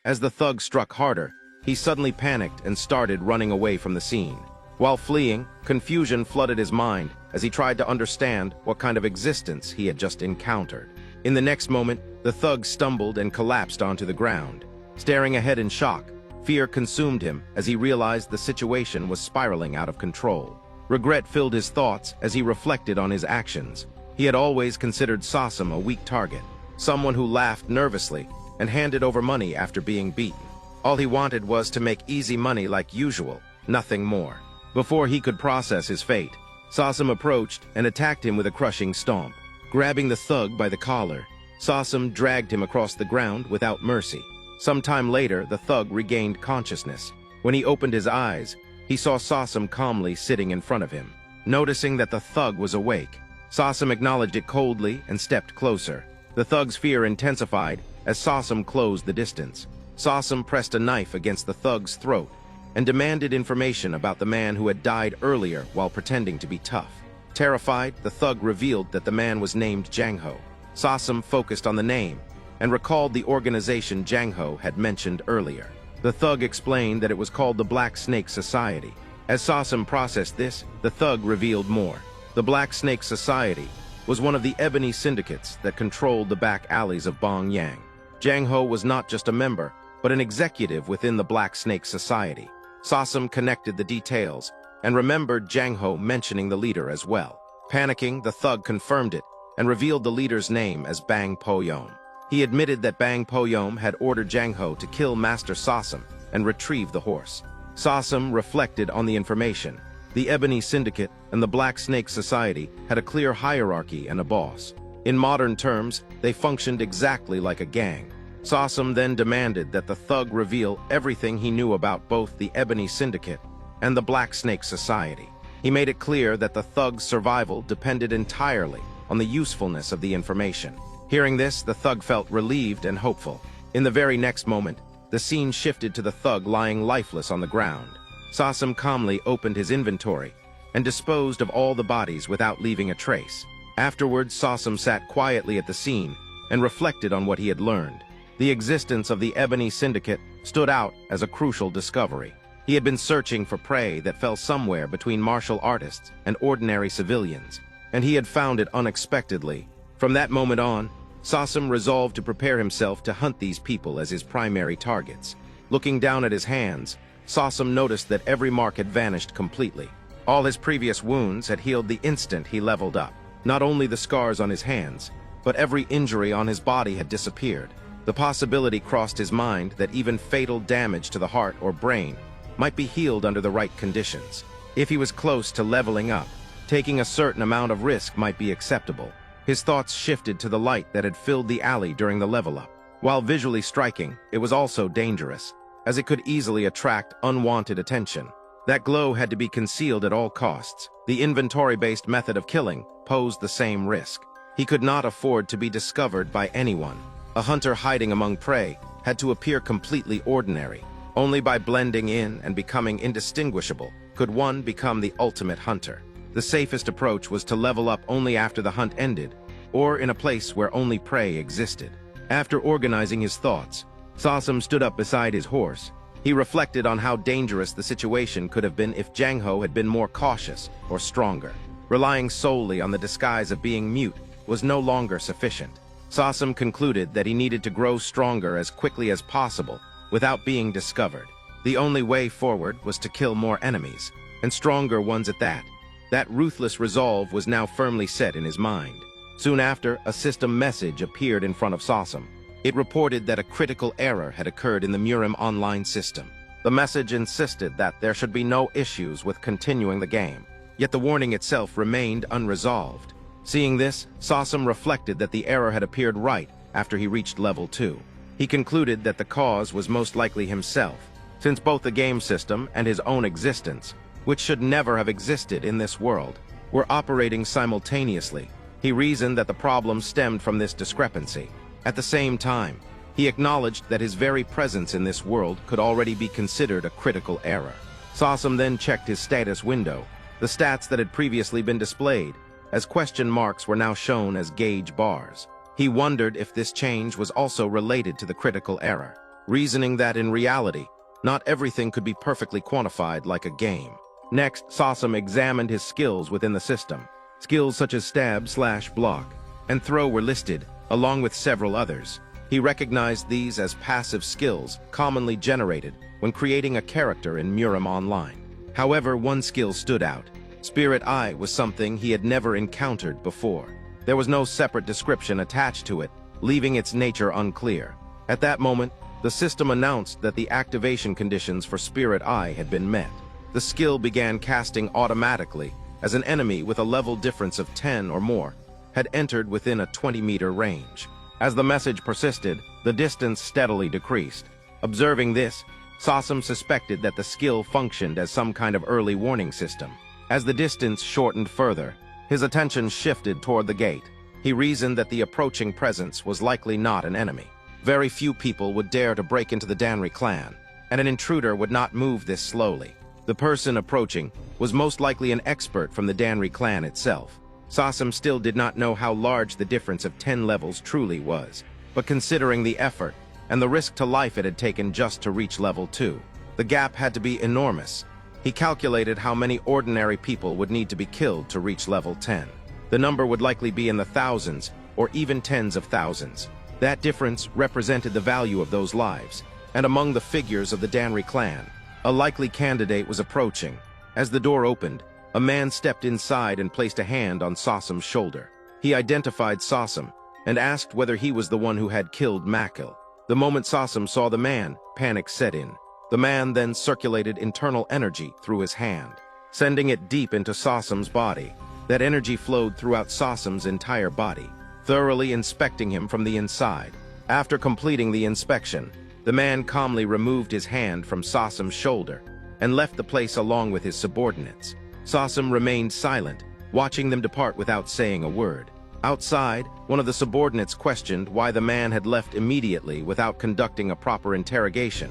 As the thug struck harder, he suddenly panicked and started running away from the scene. While fleeing, confusion flooded his mind as he tried to understand what kind of existence he had just encountered. In the next moment, the thug stumbled and collapsed onto the ground. Staring ahead in shock, fear consumed him as he realized the situation was spiraling out of control. Regret filled his thoughts as he reflected on his actions. He had always considered Sasam a weak target, someone who laughed nervously and handed over money after being beaten. All he wanted was to make easy money like usual, nothing more. Before he could process his fate, Sasam approached and attacked him with a crushing stomp. Grabbing the thug by the collar, Sasam dragged him across the ground without mercy. Some time later, the thug regained consciousness. When he opened his eyes, he saw Sasam calmly sitting in front of him. Noticing that the thug was awake, Sasam acknowledged it coldly and stepped closer. The thug's fear intensified as Sasam closed the distance. Sasam pressed a knife against the thug's throat and demanded information about the man who had died earlier while pretending to be tough. Terrified, the thug revealed that the man was named Jangho. Sasam focused on the name and recalled the organization Jangho had mentioned earlier. The thug explained that it was called the Black Snake Society. As Sasam processed this, the thug revealed more. The Black Snake Society was one of the ebony syndicates that controlled the back alleys of Bongyang. Jangho was not just a member, but an executive within the Black Snake Society. Sasam connected the details and remembered Jang Ho mentioning the leader as well. Panicking, the thug confirmed it and revealed the leader's name as Bang Po-yom. He admitted that Bang Po-yom had ordered Jang Ho to kill Master Sasam and retrieve the horse. Sasam reflected on the information. The Ebony Syndicate and the Black Snake Society had a clear hierarchy and a boss. In modern terms, they functioned exactly like a gang. Sasam then demanded that the thug reveal everything he knew about both the Ebony Syndicate and the Black Snake Society. He made it clear that the thug's survival depended entirely on the usefulness of the information. Hearing this, the thug felt relieved and hopeful. In the very next moment, the scene shifted to the thug lying lifeless on the ground. Sasam calmly opened his inventory and disposed of all the bodies without leaving a trace. Afterwards, Sasam sat quietly at the scene and reflected on what he had learned. The existence of the Ebony Syndicate stood out as a crucial discovery. He had been searching for prey that fell somewhere between martial artists and ordinary civilians, and he had found it unexpectedly. From that moment on, Sasam resolved to prepare himself to hunt these people as his primary targets. Looking down at his hands, Sasam noticed that every mark had vanished completely. All his previous wounds had healed the instant he leveled up. Not only the scars on his hands, but every injury on his body had disappeared. The possibility crossed his mind that even fatal damage to the heart or brain might be healed under the right conditions. If he was close to leveling up, taking a certain amount of risk might be acceptable. His thoughts shifted to the light that had filled the alley during the level up. While visually striking, it was also dangerous, as it could easily attract unwanted attention. That glow had to be concealed at all costs. The inventory-based method of killing posed the same risk. He could not afford to be discovered by anyone. A hunter hiding among prey had to appear completely ordinary. Only by blending in and becoming indistinguishable could one become the ultimate hunter. The safest approach was to level up only after the hunt ended, or in a place where only prey existed. After organizing his thoughts, Sasam stood up beside his horse. He reflected on how dangerous the situation could have been if Jang Ho had been more cautious or stronger. Relying solely on the disguise of being mute was no longer sufficient. Sasam concluded that he needed to grow stronger as quickly as possible without being discovered. The only way forward was to kill more enemies, and stronger ones at that. That ruthless resolve was now firmly set in his mind. Soon after, a system message appeared in front of Sasam. It reported that a critical error had occurred in the Murim online system. The message insisted that there should be no issues with continuing the game, yet the warning itself remained unresolved. Seeing this, Sasam reflected that the error had appeared right after he reached level 2. He concluded that the cause was most likely himself, since both the game system and his own existence, which should never have existed in this world, were operating simultaneously. He reasoned that the problem stemmed from this discrepancy. At the same time, he acknowledged that his very presence in this world could already be considered a critical error. Sasam then checked his status window. The stats that had previously been displayed as question marks were now shown as gauge bars. He wondered if this change was also related to the critical error, reasoning that in reality, not everything could be perfectly quantified like a game. Next, Sasam examined his skills within the system. Skills such as stab, slash, block, and throw were listed, along with several others. He recognized these as passive skills commonly generated when creating a character in Murim Online. However, one skill stood out. Spirit Eye was something he had never encountered before. There was no separate description attached to it, leaving its nature unclear. At that moment, the system announced that the activation conditions for Spirit Eye had been met. The skill began casting automatically as an enemy with a level difference of 10 or more had entered within a 20-meter range. As the message persisted, the distance steadily decreased. Observing this, Sasam suspected that the skill functioned as some kind of early warning system. As the distance shortened further, his attention shifted toward the gate. He reasoned that the approaching presence was likely not an enemy. Very few people would dare to break into the Danri clan, and an intruder would not move this slowly. The person approaching was most likely an expert from the Danri clan itself. Sasam still did not know how large the difference of 10 levels truly was, but considering the effort and the risk to life it had taken just to reach level 2, the gap had to be enormous. He calculated how many ordinary people would need to be killed to reach level 10. The number would likely be in the thousands or even tens of thousands. That difference represented the value of those lives. and among the figures of the Danri clan. A likely candidate was approaching. As the door opened, a man stepped inside and placed a hand on Sasam's shoulder. He identified Sasam and asked whether he was the one who had killed Makil. The moment Sasam saw the man, panic set in. The man then circulated internal energy through his hand, sending it deep into Sasam's body. That energy flowed throughout Sasam's entire body, thoroughly inspecting him from the inside. After completing the inspection, the man calmly removed his hand from Sasam's shoulder and left the place along with his subordinates. Sasam remained silent, watching them depart without saying a word. Outside, one of the subordinates questioned why the man had left immediately without conducting a proper interrogation,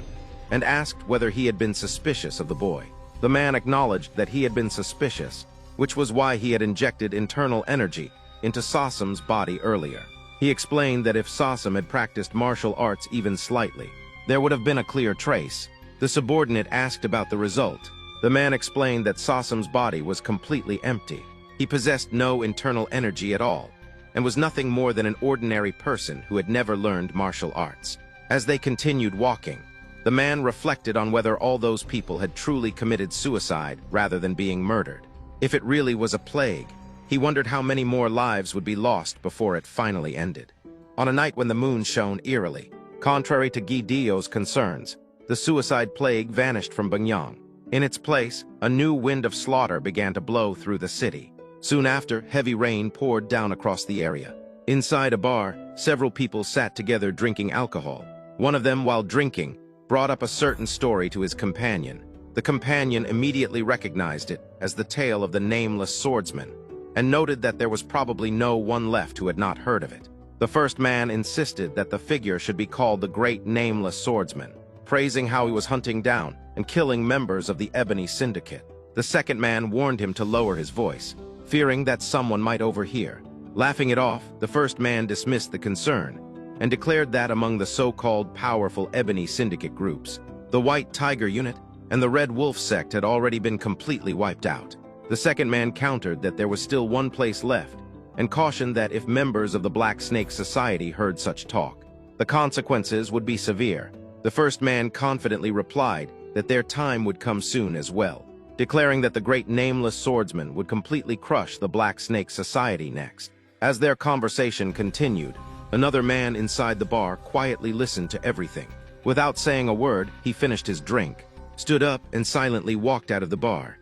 and asked whether he had been suspicious of the boy. The man acknowledged that he had been suspicious, which was why he had injected internal energy into Sasam's body earlier. He explained that if Sasam had practiced martial arts even slightly, there would have been a clear trace. The subordinate asked about the result. The man explained that Sasam's body was completely empty. He possessed no internal energy at all, and was nothing more than an ordinary person who had never learned martial arts. As they continued walking, the man reflected on whether all those people had truly committed suicide rather than being murdered. If it really was a plague, he wondered how many more lives would be lost before it finally ended. On a night when the moon shone eerily, contrary to Gidio's concerns, the suicide plague vanished from Bangyang. In its place, a new wind of slaughter began to blow through the city. Soon after, heavy rain poured down across the area. Inside a bar, several people sat together drinking alcohol. One of them, while drinking, brought up a certain story to his companion. The companion immediately recognized it as the tale of the nameless swordsman, and noted that there was probably no one left who had not heard of it. The first man insisted that the figure should be called the Great Nameless Swordsman, praising how he was hunting down and killing members of the Ebony Syndicate. The second man warned him to lower his voice, fearing that someone might overhear. Laughing it off, the first man dismissed the concern and declared that among the so-called powerful Ebony Syndicate groups, the White Tiger Unit and the Red Wolf sect had already been completely wiped out. The second man countered that there was still one place left and cautioned that if members of the Black Snake Society heard such talk, the consequences would be severe. The first man confidently replied that their time would come soon as well, declaring that the Great Nameless Swordsman would completely crush the Black Snake Society next. As their conversation continued, another man inside the bar quietly listened to everything. Without saying a word, he finished his drink, stood up, and silently walked out of the bar.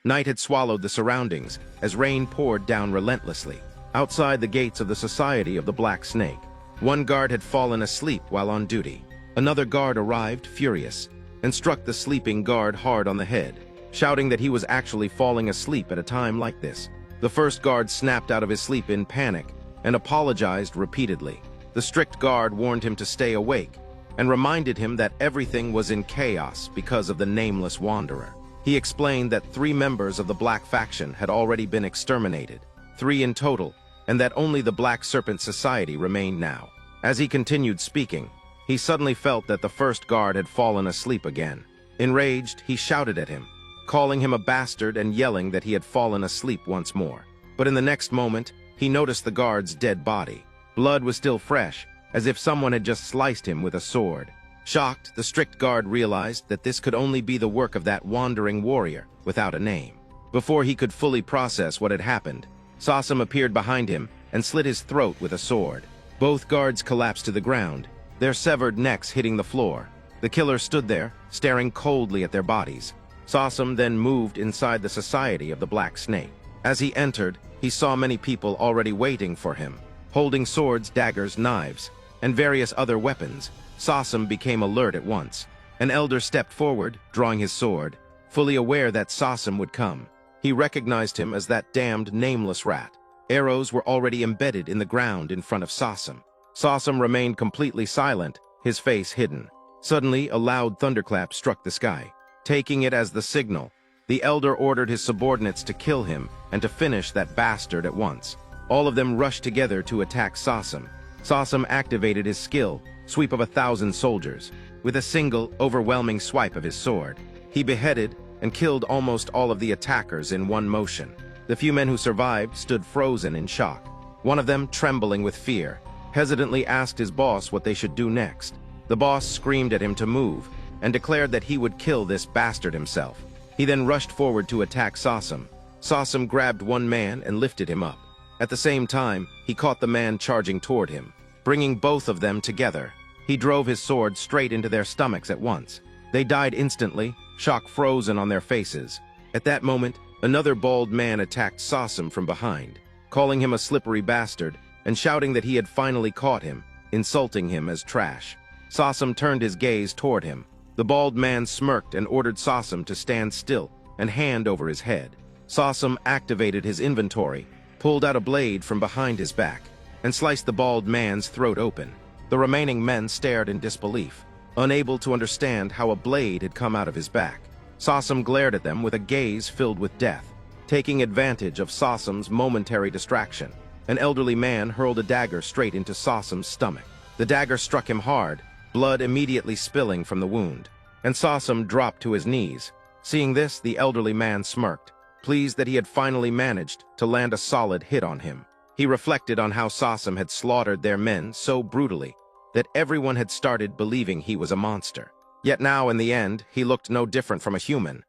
Night had swallowed the surroundings as rain poured down relentlessly. Outside the gates of the Society of the Black Snake, one guard had fallen asleep while on duty. Another guard arrived, furious, and struck the sleeping guard hard on the head, shouting that he was actually falling asleep at a time like this. The first guard snapped out of his sleep in panic and apologized repeatedly. The strict guard warned him to stay awake and reminded him that everything was in chaos because of the nameless wanderer. He explained that 3 members of the Black Faction had already been exterminated, 3 in total, and that only the Black Serpent Society remained now. As he continued speaking, he suddenly felt that the first guard had fallen asleep again. Enraged, he shouted at him, calling him a bastard and yelling that he had fallen asleep once more. But in the next moment, he noticed the guard's dead body. Blood was still fresh, as if someone had just sliced him with a sword. Shocked, the strict guard realized that this could only be the work of that wandering warrior without a name. Before he could fully process what had happened, Sasam appeared behind him and slit his throat with a sword. Both guards collapsed to the ground, their severed necks hitting the floor. The killer stood there, staring coldly at their bodies. Sasam then moved inside the Society of the Black Snake. As he entered, he saw many people already waiting for him, holding swords, daggers, knives, and various other weapons. Sasam became alert at once. An elder stepped forward, drawing his sword, fully aware that Sasam would come. He recognized him as that damned nameless rat. Arrows were already embedded in the ground in front of Sasam. Sasam remained completely silent, his face hidden. Suddenly, a loud thunderclap struck the sky. Taking it as the signal, the elder ordered his subordinates to kill him and to finish that bastard at once. All of them rushed together to attack Sasam. Sasam activated his skill, Sweep of 1,000 soldiers. With a single, overwhelming swipe of his sword, he beheaded and killed almost all of the attackers in one motion. The few men who survived stood frozen in shock. One of them, trembling with fear, hesitantly asked his boss what they should do next. The boss screamed at him to move and declared that he would kill this bastard himself. He then rushed forward to attack Sasam. Sasam grabbed one man and lifted him up. At the same time, he caught the man charging toward him. Bringing both of them together, he drove his sword straight into their stomachs at once. They died instantly, shock frozen on their faces. At that moment, another bald man attacked Sasam from behind, calling him a slippery bastard and shouting that he had finally caught him, insulting him as trash. Sasam turned his gaze toward him. The bald man smirked and ordered Sasam to stand still and hand over his head. Sasam activated his inventory, pulled out a blade from behind his back, and sliced the bald man's throat open. The remaining men stared in disbelief, unable to understand how a blade had come out of his back. Sasam glared at them with a gaze filled with death. Taking advantage of Sasam's momentary distraction, an elderly man hurled a dagger straight into Sasam's stomach. The dagger struck him hard, blood immediately spilling from the wound, and Sasam dropped to his knees. Seeing this, the elderly man smirked, pleased that he had finally managed to land a solid hit on him. He reflected on how Sasam had slaughtered their men so brutally that everyone had started believing he was a monster. Yet now, in the end, he looked no different from a human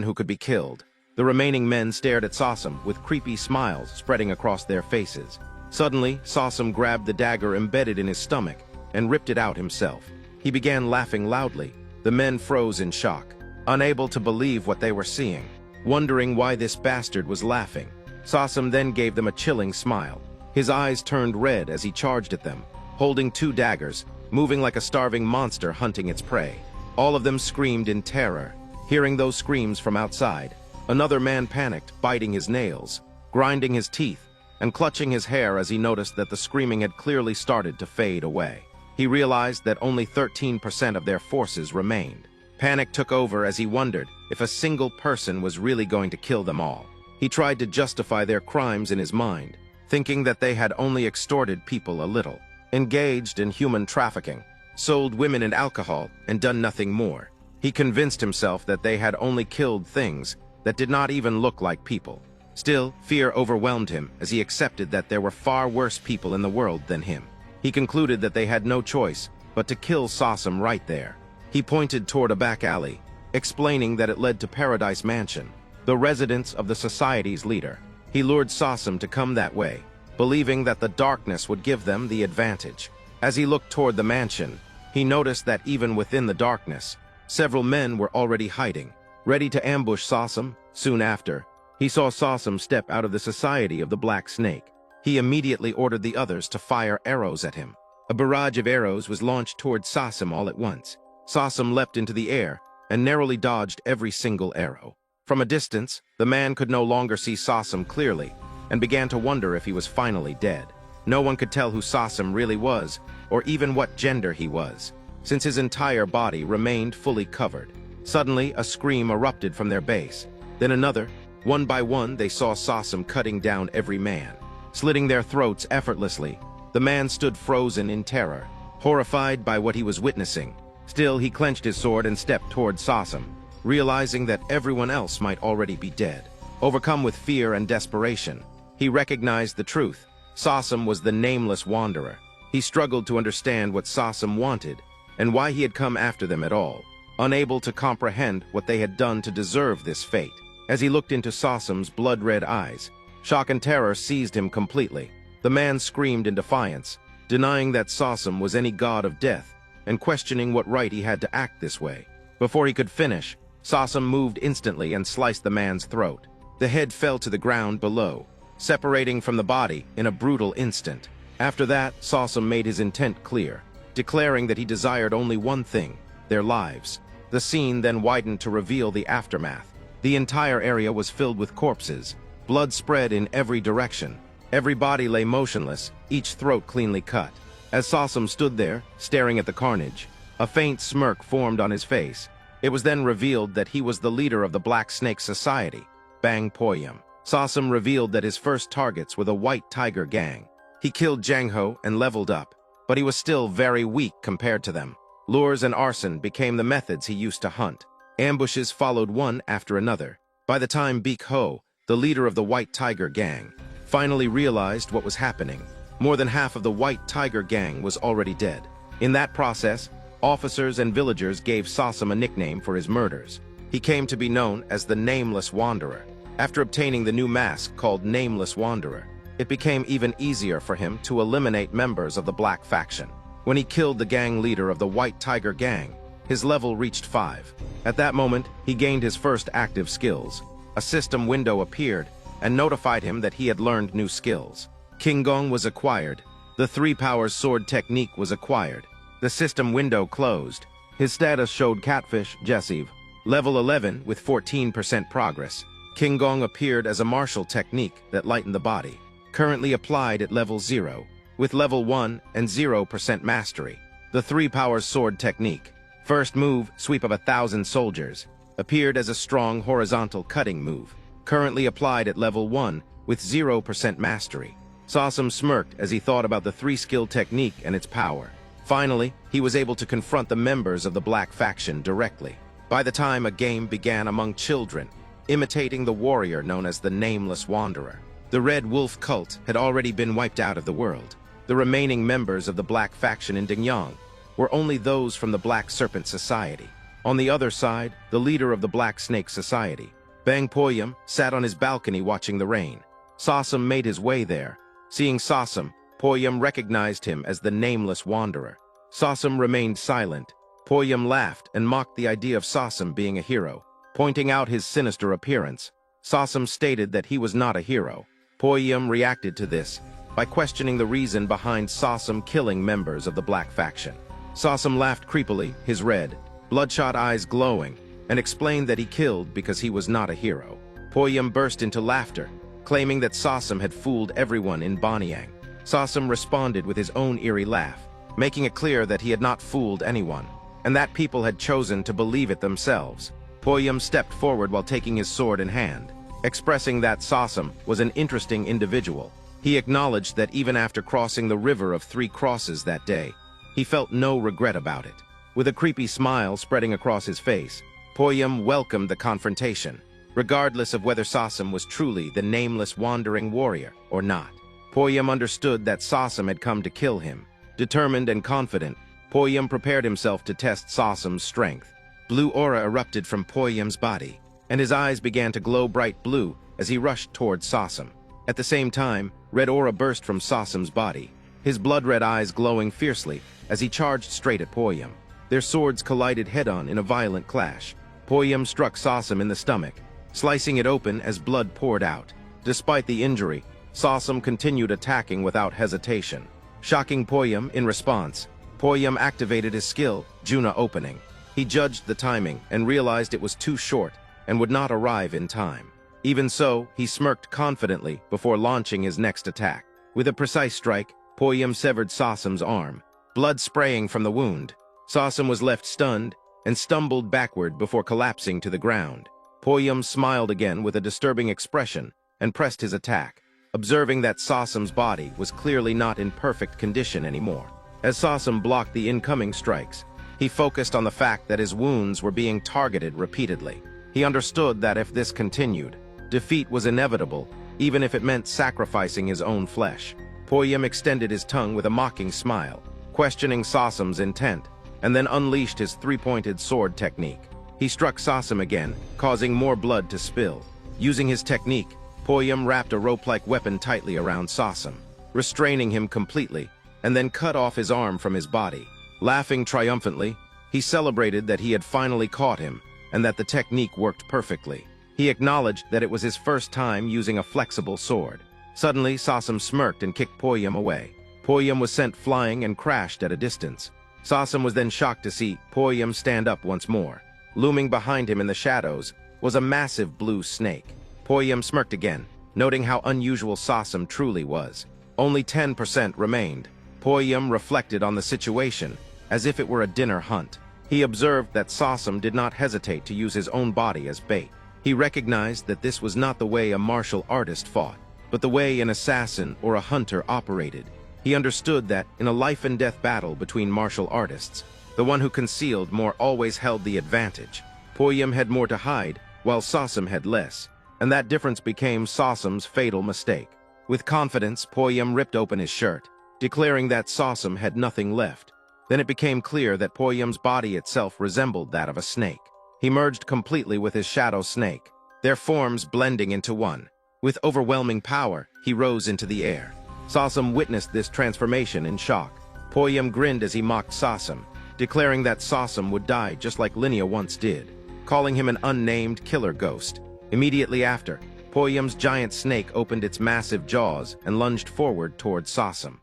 who could be killed. The remaining men stared at Sasam with creepy smiles spreading across their faces. Suddenly, Sasam grabbed the dagger embedded in his stomach and ripped it out himself. He began laughing loudly. The men froze in shock, unable to believe what they were seeing, wondering why this bastard was laughing. Sasam then gave them a chilling smile. His eyes turned red as he charged at them, holding two daggers, moving like a starving monster hunting its prey. All of them screamed in terror. Hearing those screams from outside, another man panicked, biting his nails, grinding his teeth, and clutching his hair as he noticed that the screaming had clearly started to fade away. He realized that only 13% of their forces remained. Panic took over as he wondered if a single person was really going to kill them all. He tried to justify their crimes in his mind, thinking that they had only extorted people a little, engaged in human trafficking, sold women and alcohol, and done nothing more. He convinced himself that they had only killed things that did not even look like people. Still, fear overwhelmed him as he accepted that there were far worse people in the world than him. He concluded that they had no choice but to kill Sasam right there. He pointed toward a back alley, explaining that it led to Paradise Mansion, the residence of the society's leader. He lured Sasam to come that way, believing that the darkness would give them the advantage. As he looked toward the mansion, he noticed that even within the darkness, several men were already hiding, ready to ambush Sasam. Soon after, he saw Sasam step out of the Society of the Black Snake. He immediately ordered the others to fire arrows at him. A barrage of arrows was launched toward Sasam all at once. Sasam leapt into the air and narrowly dodged every single arrow. From a distance, the man could no longer see Sasam clearly and began to wonder if he was finally dead. No one could tell who Sasam really was or even what gender he was, since his entire body remained fully covered. Suddenly, a scream erupted from their base. Then another. One by one, they saw Sasam cutting down every man, slitting their throats effortlessly. The man stood frozen in terror, horrified by what he was witnessing. Still, he clenched his sword and stepped toward Sasam, realizing that everyone else might already be dead. Overcome with fear and desperation, he recognized the truth. Sasam was the nameless wanderer. He struggled to understand what Sasam wanted and why he had come after them at all, unable to comprehend what they had done to deserve this fate. As he looked into Sasam's blood-red eyes, shock and terror seized him completely. The man screamed in defiance, denying that Sasam was any god of death and questioning what right he had to act this way. Before he could finish, Sasam moved instantly and sliced the man's throat. The head fell to the ground below, separating from the body in a brutal instant. After that, Sasam made his intent clear, declaring that he desired only one thing: their lives. The scene then widened to reveal the aftermath. The entire area was filled with corpses. Blood spread in every direction. Every body lay motionless, each throat cleanly cut. As Sasam stood there, staring at the carnage, a faint smirk formed on his face. It was then revealed that he was the leader of the Black Snake Society, Bang Poyam. Sasam revealed that his first targets were the White Tiger Gang. He killed Jang Ho and leveled up, but he was still very weak compared to them. Lures and arson became the methods he used to hunt. Ambushes followed one after another. By the time Beek Ho, the leader of the White Tiger Gang, finally realized what was happening, more than half of the White Tiger Gang was already dead. In that process, officers and villagers gave Sasam a nickname for his murders. He came to be known as the Nameless Wanderer. After obtaining the new mask called Nameless Wanderer, it became even easier for him to eliminate members of the Black faction. When he killed the gang leader of the White Tiger gang, his level reached 5. At that moment, he gained his first active skills. A system window appeared and notified him that he had learned new skills. King Gong was acquired. The 3 powers sword technique was acquired. The system window closed. His status showed Catfish, Jessive, level 11 with 14% progress. King Gong appeared as a martial technique that lightened the body, currently applied at level 0, with level 1 and 0% mastery. The 3 powers sword technique, first move, sweep of 1,000 soldiers, appeared as a strong horizontal cutting move, currently applied at level 1 with 0% mastery. Sasam smirked as he thought about the 3-skill technique and its power. Finally, he was able to confront the members of the Black faction directly. By the time a game began among children, imitating the warrior known as the Nameless Wanderer. The Red Wolf cult had already been wiped out of the world. The remaining members of the Black faction in Dingyang were only those from the Black Serpent Society. On the other side, the leader of the Black Snake Society, Bang Poyam, sat on his balcony watching the rain. Sasam made his way there. Seeing Sasam, Poyam recognized him as the Nameless Wanderer. Sasam remained silent. Poyam laughed and mocked the idea of Sasam being a hero, pointing out his sinister appearance. Sasam stated that he was not a hero. Poyam reacted to this by questioning the reason behind Sasam killing members of the Black faction. Sasam laughed creepily, his red, bloodshot eyes glowing, and explained that he killed because he was not a hero. Poyam burst into laughter, claiming that Sasam had fooled everyone in Banyang. Sasam responded with his own eerie laugh, making it clear that he had not fooled anyone, and that people had chosen to believe it themselves. Poyam stepped forward while taking his sword in hand, expressing that Sasam was an interesting individual. He acknowledged that even after crossing the River of 3 Crosses that day, he felt no regret about it. With a creepy smile spreading across his face, Poyam welcomed the confrontation, regardless of whether Sasam was truly the nameless wandering warrior or not. Poyam understood that Sasam had come to kill him. Determined and confident, Poyam prepared himself to test Sasam's strength. Blue aura erupted from Poyam's body, and his eyes began to glow bright blue as he rushed towards Sasam. At the same time, red aura burst from Sasam's body, his blood-red eyes glowing fiercely as he charged straight at Poyam. Their swords collided head-on in a violent clash. Poyam struck Sasam in the stomach, slicing it open as blood poured out. Despite the injury, Sasam continued attacking without hesitation. Shocking Poyam in response, Poyam activated his skill, Juna Opening. He judged the timing and realized it was too short and would not arrive in time. Even so, he smirked confidently before launching his next attack. With a precise strike, Poyam severed Sasam's arm, blood spraying from the wound. Sasam was left stunned and stumbled backward before collapsing to the ground. Poyam smiled again with a disturbing expression and pressed his attack, observing that Sasam's body was clearly not in perfect condition anymore. As Sasam blocked the incoming strikes, he focused on the fact that his wounds were being targeted repeatedly. He understood that if this continued, defeat was inevitable, even if it meant sacrificing his own flesh. Poyam extended his tongue with a mocking smile, questioning Sasam's intent, and then unleashed his 3-pointed sword technique. He struck Sasam again, causing more blood to spill. Using his technique, Poyam wrapped a rope-like weapon tightly around Sasam, restraining him completely, and then cut off his arm from his body. Laughing triumphantly, he celebrated that he had finally caught him and that the technique worked perfectly. He acknowledged that it was his first time using a flexible sword. Suddenly, Sasam smirked and kicked Poyam away. Poyam was sent flying and crashed at a distance. Sasam was then shocked to see Poyam stand up once more. Looming behind him in the shadows was a massive blue snake. Poyam smirked again, noting how unusual Sasam truly was. Only 10% remained. Poyam reflected on the situation as if it were a dinner hunt. He observed that Sasam did not hesitate to use his own body as bait. He recognized that this was not the way a martial artist fought, but the way an assassin or a hunter operated. He understood that, in a life-and-death battle between martial artists, the one who concealed more always held the advantage. Poyam had more to hide, while Sasam had less, and that difference became Sasam's fatal mistake. With confidence, Poyam ripped open his shirt, declaring that Sasam had nothing left. Then it became clear that Po-Yum's body itself resembled that of a snake. He merged completely with his shadow snake, their forms blending into one. With overwhelming power, he rose into the air. Sasam witnessed this transformation in shock. Po-Yum grinned as he mocked Sasam, declaring that Sasam would die just like Linnea once did, calling him an unnamed killer ghost. Immediately after, Po-Yum's giant snake opened its massive jaws and lunged forward toward Sasam.